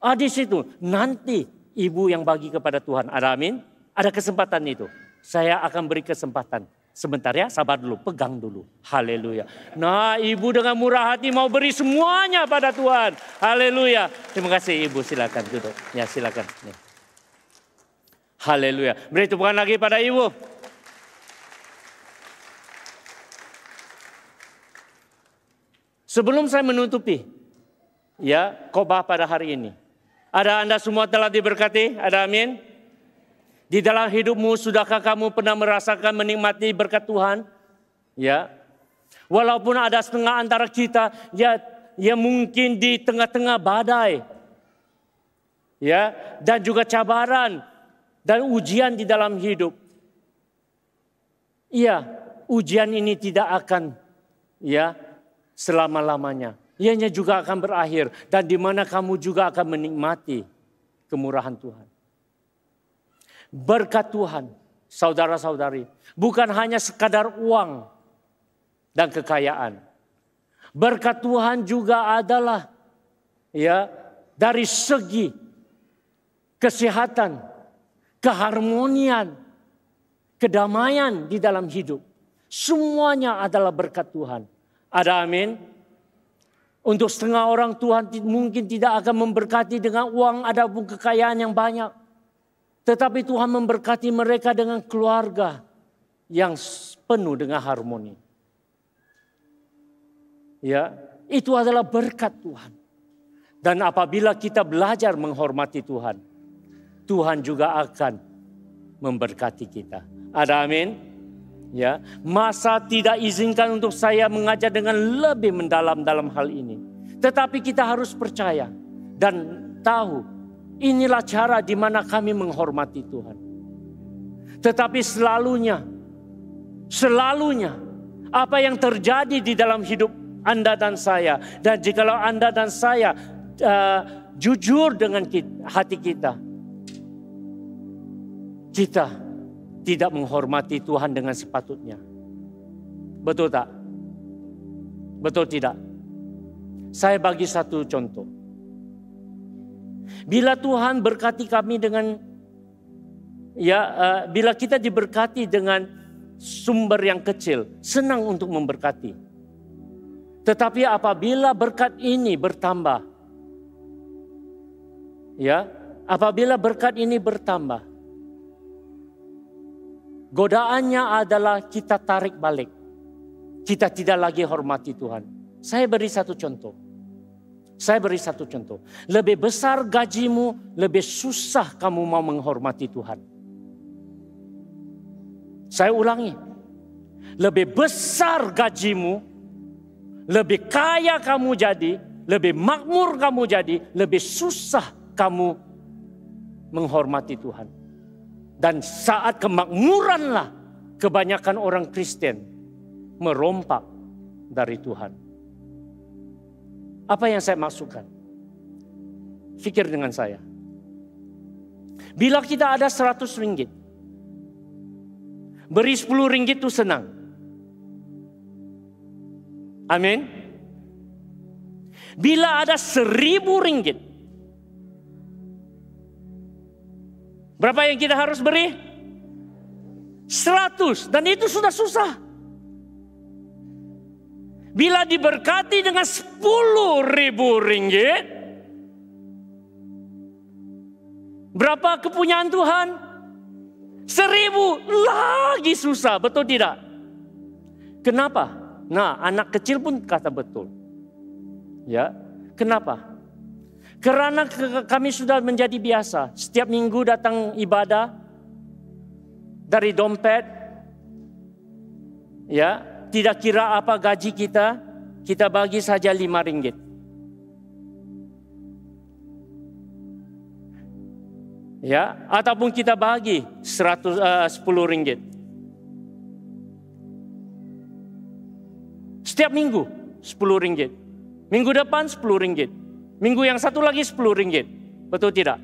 Di situ. Nanti ibu yang bagi kepada Tuhan. Ada amin? Ada kesempatan itu. Saya akan beri kesempatan. Sebentar ya, sabar dulu, pegang dulu. Haleluya. Nah, ibu dengan murah hati mau beri semuanya pada Tuhan. Haleluya. Terima kasih ibu, silakan duduk. Ya, silakan. Nih. Haleluya. Beri tepukan lagi pada ibu. Sebelum saya menutupi ya khotbah pada hari ini. Ada Anda semua telah diberkati? Ada amin? Di dalam hidupmu sudahkah kamu pernah merasakan menikmati berkat Tuhan? Ya. Walaupun ada setengah antara kita ya mungkin di tengah-tengah badai. Ya, dan juga cabaran dan ujian di dalam hidup. Iya, ujian ini tidak akan ya selama-lamanya. Ianya juga akan berakhir dan di mana kamu juga akan menikmati kemurahan Tuhan. Berkat Tuhan, saudara-saudari, bukan hanya sekadar uang dan kekayaan. Berkat Tuhan juga adalah ya dari segi kesehatan, keharmonian, kedamaian di dalam hidup. Semuanya adalah berkat Tuhan. Ada amin? Untuk setengah orang Tuhan mungkin tidak akan memberkati dengan uang ataupun kekayaan yang banyak. Tetapi Tuhan memberkati mereka dengan keluarga yang penuh dengan harmoni. Ya, itu adalah berkat Tuhan. Dan apabila kita belajar menghormati Tuhan, Tuhan juga akan memberkati kita. Ada amin? Ya, masa tidak izinkan untuk saya mengajar dengan lebih mendalam dalam hal ini. Tetapi kita harus percaya dan tahu inilah cara di mana kami menghormati Tuhan. Tetapi selalunya apa yang terjadi di dalam hidup Anda dan saya, dan jikalau Anda dan saya jujur dengan hati kita tidak menghormati Tuhan dengan sepatutnya. Betul tak? Betul tidak? Saya bagi satu contoh. Bila Tuhan berkati kami dengan bila kita diberkati dengan sumber yang kecil, senang untuk memberkati. Tetapi apabila berkat ini bertambah, apabila berkat ini bertambah, godaannya adalah kita tarik balik. Kita tidak lagi hormati Tuhan. Saya beri satu contoh. Lebih besar gajimu, lebih susah kamu mau menghormati Tuhan. Saya ulangi. Lebih besar gajimu, lebih kaya kamu jadi, lebih makmur kamu jadi, lebih susah kamu menghormati Tuhan. Dan saat kemakmuranlah kebanyakan orang Kristen merompak dari Tuhan. Apa yang saya maksudkan? Fikir dengan saya. Bila kita ada 100 ringgit, beri 10 ringgit itu senang. Amin. Bila ada 1000 ringgit, berapa yang kita harus beri? 100. Dan itu sudah susah. Bila diberkati dengan 10.000 ringgit, berapa kepunyaan Tuhan? 1.000. Lagi susah, betul tidak? Kenapa? Nah, anak kecil pun kata betul. Ya, kenapa? Karena kami sudah menjadi biasa. Setiap minggu datang ibadah dari dompet. Ya, tidak kira apa gaji kita bagi saja 5 ringgit. Ya, ataupun kita bagi 10 ringgit. Setiap minggu 10 ringgit. Minggu depan 10 ringgit. Minggu yang satu lagi 10 ringgit. Betul tidak?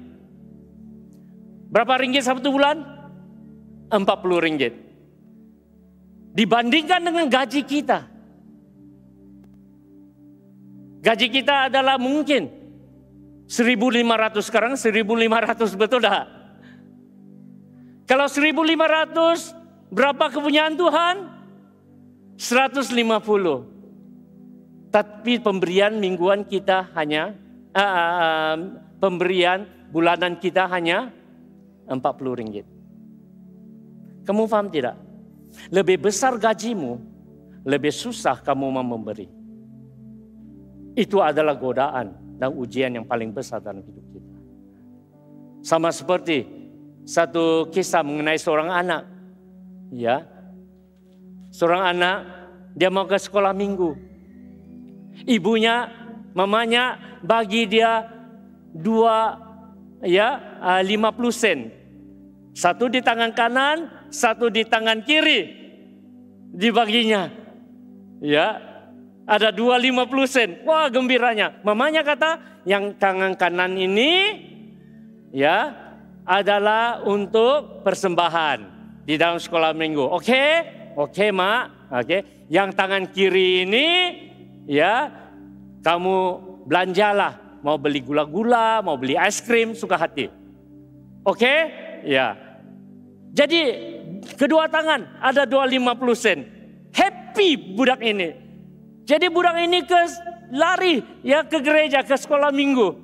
Berapa ringgit satu bulan? 40 ringgit. Dibandingkan dengan gaji kita. Gaji kita adalah mungkin 1.500 sekarang 1.500, betul dah? Kalau 1.500, berapa kepunyaan Tuhan? 150. Tapi pemberian mingguan kita hanya, pemberian bulanan kita hanya 40 ringgit. Kamu paham tidak? Lebih besar gajimu, lebih susah kamu mau memberi. Itu adalah godaan dan ujian yang paling besar dalam hidup kita. Sama seperti satu kisah mengenai seorang anak. Ya, seorang anak, dia mau ke sekolah minggu. Ibunya, mamanya bagi dia 50 sen. Satu di tangan kanan, satu di tangan kiri. Dibaginya. Ya, ada 2,50 sen. Wah, gembiranya. Mamanya kata, yang tangan kanan ini ya adalah untuk persembahan di dalam sekolah minggu. Oke? Oke, Mak. Oke. Yang tangan kiri ini ya kamu belanjalah. Mau beli gula-gula, mau beli es krim, suka hati. Oke? Ya. Jadi kedua tangan ada 2,50 sen. Happy budak ini. Jadi budak ini lari ya ke gereja, ke sekolah minggu.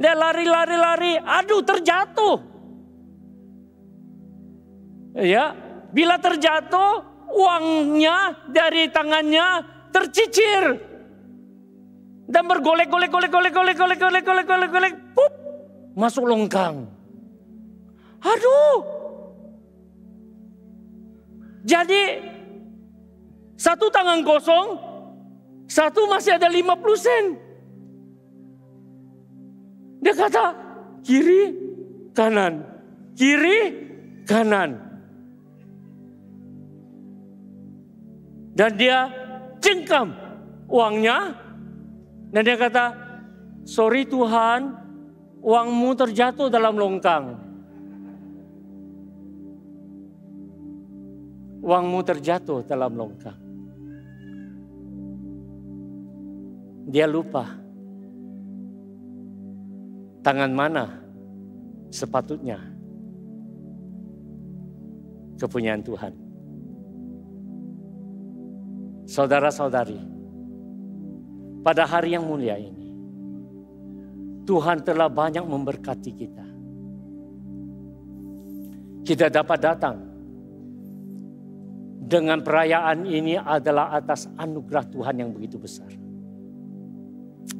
Dia lari. Aduh, terjatuh. Ya, bila terjatuh, uangnya dari tangannya tercicir. Dan bergolek-golek, pup, masuk longkang. Aduh. Jadi satu tangan kosong, satu masih ada 50 sen. Dia kata, kiri, kanan. Kiri, kanan. Dan dia cengkam uangnya. Dan dia kata, sorry Tuhan, uangmu terjatuh dalam longkang. Uangmu terjatuh dalam longkang. Dia lupa. Tangan mana sepatutnya kepunyaan Tuhan. Saudara-saudari, pada hari yang mulia ini, Tuhan telah banyak memberkati kita. Kita dapat datang dengan perayaan ini adalah atas anugerah Tuhan yang begitu besar.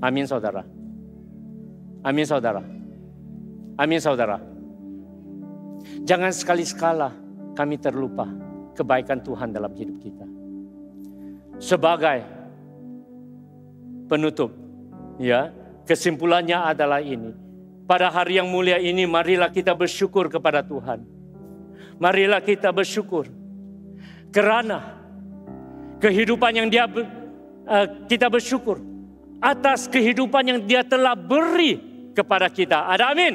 Amin, saudara. Amin, saudara. Amin, saudara. Jangan sekali-sekala kami terlupa kebaikan Tuhan dalam hidup kita. Sebagai penutup, ya, kesimpulannya adalah ini. Pada hari yang mulia ini, marilah kita bersyukur kepada Tuhan. Marilah kita bersyukur karena kehidupan yang kita bersyukur atas kehidupan yang Dia telah beri kepada kita. Ada amin?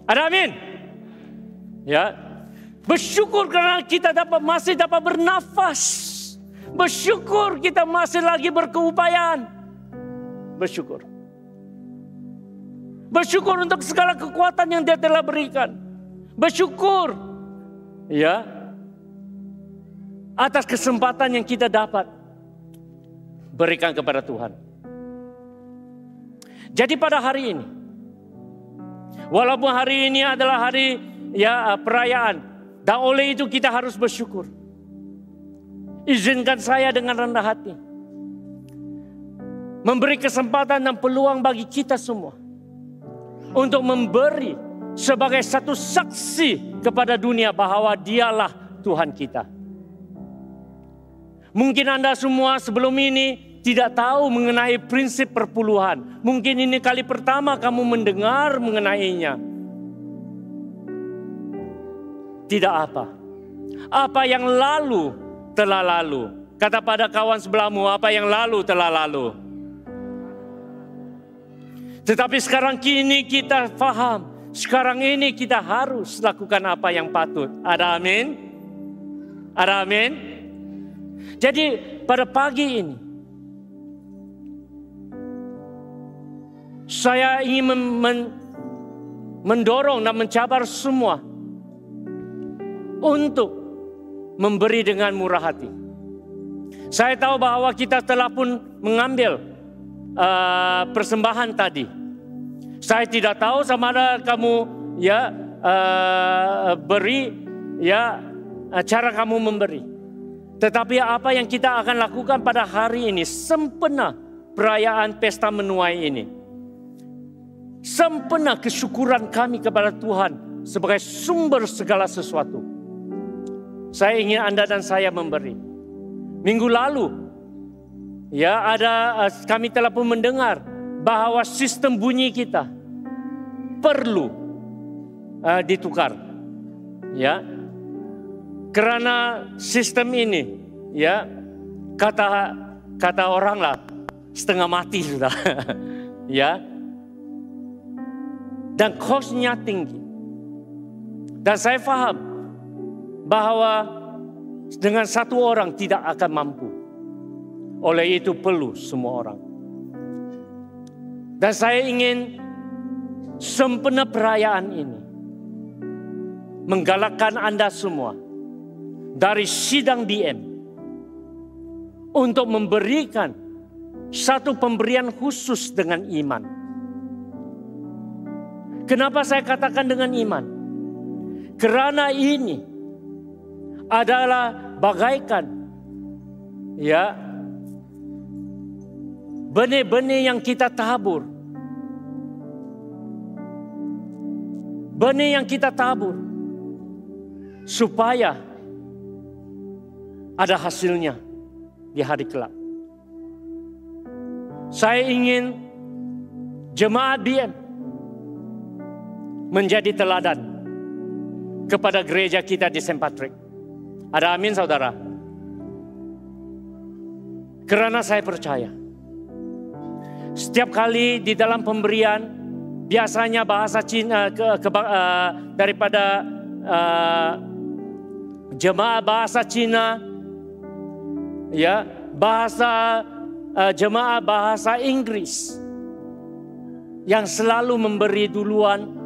Ada amin? Ya, bersyukur karena kita masih dapat bernafas. Bersyukur kita masih lagi berkeupayaan. Bersyukur. Bersyukur untuk segala kekuatan yang Dia telah berikan. Bersyukur, ya, atas kesempatan yang kita dapat berikan kepada Tuhan. Jadi pada hari ini, walaupun hari ini adalah hari ya perayaan, dan oleh itu kita harus bersyukur. Izinkan saya dengan rendah hati memberi kesempatan dan peluang bagi kita semua untuk memberi sebagai satu saksi kepada dunia bahwa Dialah Tuhan kita. Mungkin Anda semua sebelum ini tidak tahu mengenai prinsip perpuluhan. Mungkin ini kali pertama kamu mendengar mengenainya. Tidak apa. Apa yang lalu telah lalu. Kata pada kawan sebelahmu, apa yang lalu telah lalu. Tetapi sekarang kini kita paham. Sekarang ini kita harus lakukan apa yang patut. Ada amin? Ada amin? Jadi pada pagi ini, Saya ingin mendorong dan mencabar semua untuk memberi dengan murah hati. Saya tahu bahwa kita telah pun mengambil persembahan tadi. Saya tidak tahu sama ada kamu beri cara kamu memberi. Tetapi apa yang kita akan lakukan pada hari ini sempena perayaan pesta menuai ini. Sempena kesyukuran kami kepada Tuhan sebagai sumber segala sesuatu. Saya ingin Anda dan saya memberi. Minggu lalu, kami telah pun mendengar bahwa sistem bunyi kita perlu ditukar, karena sistem ini, kata orang lah setengah mati sudah, dan cost-nya tinggi. Dan saya paham bahwa dengan satu orang tidak akan mampu. Oleh itu perlu semua orang. Dan saya ingin sempena perayaan ini menggalakkan Anda semua dari sidang BM untuk memberikan satu pemberian khusus dengan iman. Kenapa saya katakan dengan iman? Karena ini adalah bagaikan benih-benih yang kita tabur. Benih yang kita tabur supaya ada hasilnya di hari kelak. Saya ingin jemaat BM menjadi teladan kepada gereja kita di St. Patrick. Ada amin saudara? Karena saya percaya setiap kali di dalam pemberian biasanya bahasa Cina daripada jemaat bahasa Cina, jemaat bahasa Inggris yang selalu memberi duluan,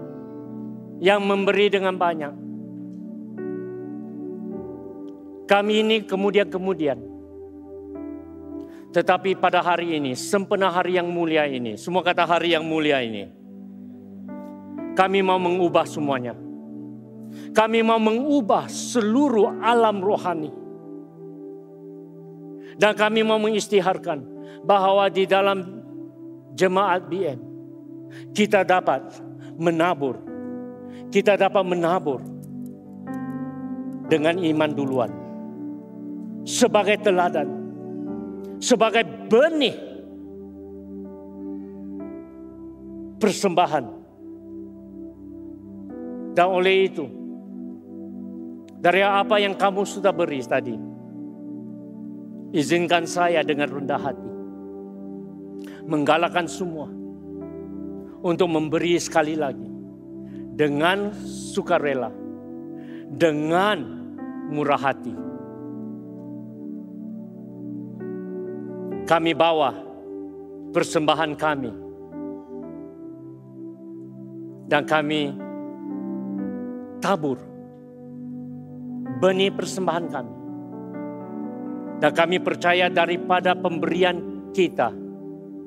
yang memberi dengan banyak. Kami ini kemudian. Tetapi pada hari ini, sempena hari yang mulia ini, semua kata hari yang mulia ini, kami mau mengubah semuanya. Kami mau mengubah seluruh alam rohani. Dan kami mau mengisytiharkan bahwa di dalam jemaat BM, kita dapat menabur. Kita dapat menabur dengan iman duluan. Sebagai teladan, sebagai benih persembahan. Dan oleh itu, dari apa yang kamu sudah beri tadi, izinkan saya dengan rendah hati menggalakkan semua untuk memberi sekali lagi dengan sukarela, dengan murah hati. Kami bawa persembahan kami dan kami tabur benih persembahan kami. Dan kami percaya daripada pemberian kita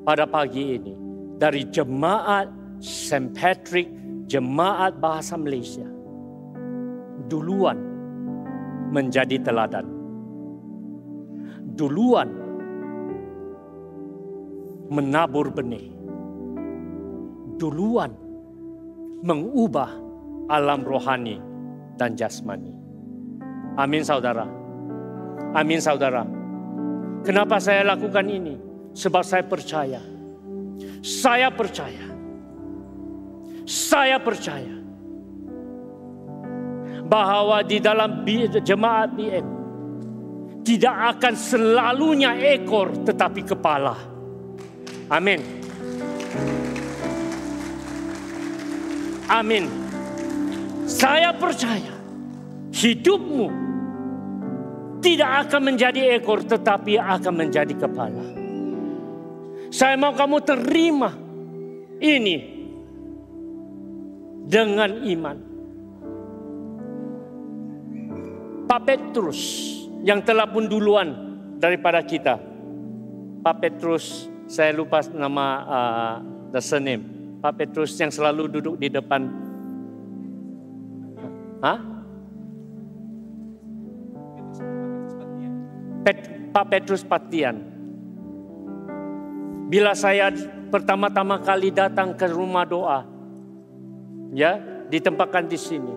pada pagi ini dari jemaat St. Patrick, jemaat bahasa Malaysia, duluan menjadi teladan. Duluan menabur benih. Duluan mengubah alam rohani dan jasmani. Amin saudara. Amin saudara. Kenapa saya lakukan ini? Sebab saya percaya. Saya percaya bahwa di dalam jemaat BM tidak akan selalunya ekor tetapi kepala. Amin. Amin. Saya percaya hidupmu tidak akan menjadi ekor tetapi akan menjadi kepala. Saya mau kamu terima ini dengan iman. Pak Petrus yang telah pun duluan daripada kita. Pak Petrus, saya lupa nama the surname. Pak Petrus yang selalu duduk di depan. Pak Petrus Patian. Bila saya pertama-tama kali datang ke rumah doa, ya, ditempatkan di sini,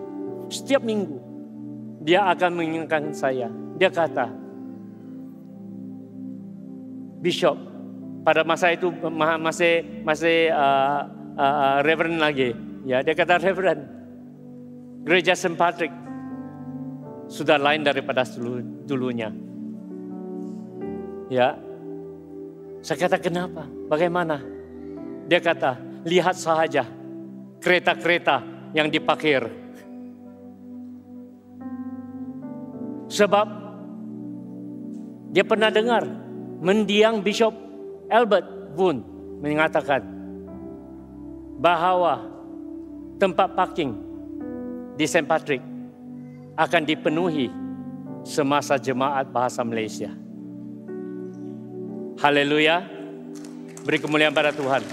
setiap minggu dia akan mengingatkan saya. Dia kata, Bishop, pada masa itu masih Reverend lagi, ya, dia kata, Reverend, gereja St. Patrick sudah lain daripada dulunya. Ya, saya kata, kenapa? Bagaimana? Dia kata, lihat saja kereta-kereta yang diparkir. Sebab dia pernah dengar mendiang Bishop Albert pun mengatakan bahwa tempat parking di St. Patrick akan dipenuhi semasa jemaat bahasa Malaysia. Haleluya. Beri kemuliaan pada Tuhan.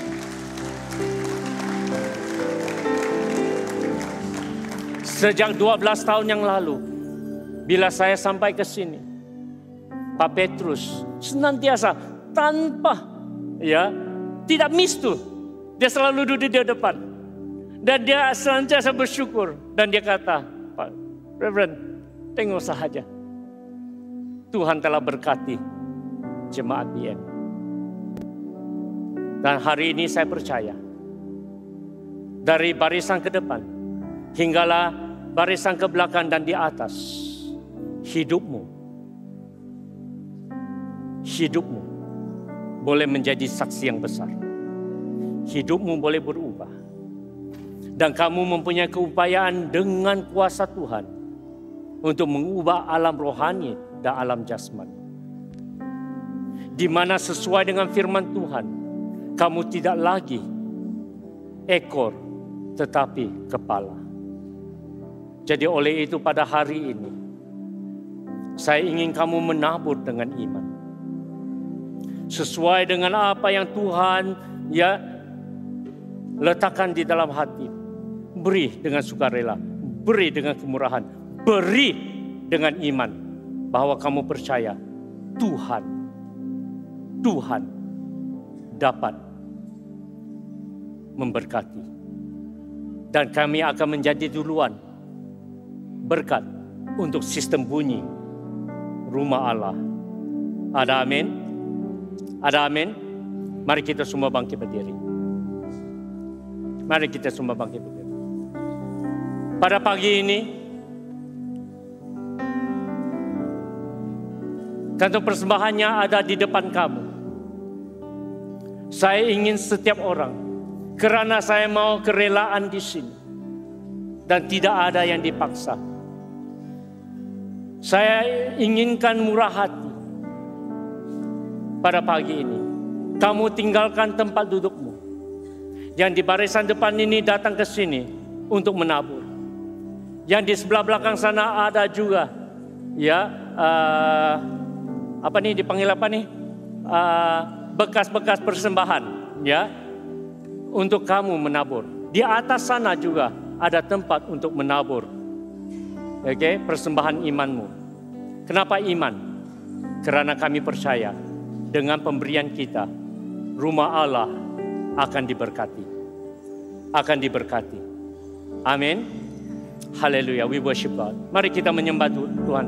Sejak 12 tahun yang lalu, bila saya sampai ke sini, Pak Petrus senantiasa tanpa, ya, tidak miss tuh. Dia selalu duduk di depan. Dan dia senantiasa bersyukur. Dan dia kata, Pak Reverend, tengok sahaja. Tuhan telah berkati jemaat BM. Dan hari ini saya percaya, dari barisan ke depan, hinggalah barisan ke belakang dan di atas, hidupmu boleh menjadi saksi yang besar. Hidupmu boleh berubah. Dan kamu mempunyai keupayaan dengan kuasa Tuhan untuk mengubah alam rohani dan alam jasmani. Di mana sesuai dengan firman Tuhan, kamu tidak lagi ekor tetapi kepala. Jadi oleh itu pada hari ini, saya ingin kamu menabur dengan iman. Sesuai dengan apa yang Tuhan, ya, letakkan di dalam hati. Beri dengan sukarela, beri dengan kemurahan, beri dengan iman. Bahwa kamu percaya Tuhan dapat memberkati. Dan kami akan menjadi duluan berkat untuk sistem bunyi rumah Allah. Ada amin? Ada amin? Mari kita semua bangkit berdiri. Mari kita semua bangkit berdiri. Pada pagi ini, kantor persembahannya ada di depan kamu. Saya ingin setiap orang, kerana saya mau kerelaan di sini. Dan tidak ada yang dipaksa. Saya inginkan murah hati. Pada pagi ini, kamu tinggalkan tempat dudukmu. Yang di barisan depan ini datang ke sini untuk menabur. Yang di sebelah belakang sana ada juga, ya, apa nih dipanggil apa nih? Bekas-bekas persembahan, ya, untuk kamu menabur. Di atas sana juga ada tempat untuk menabur. Oke, persembahan imanmu. Kenapa iman? Karena kami percaya dengan pemberian kita, rumah Allah akan diberkati. Akan diberkati. Amin. Haleluya. We worship God. Mari kita menyembah Tuhan.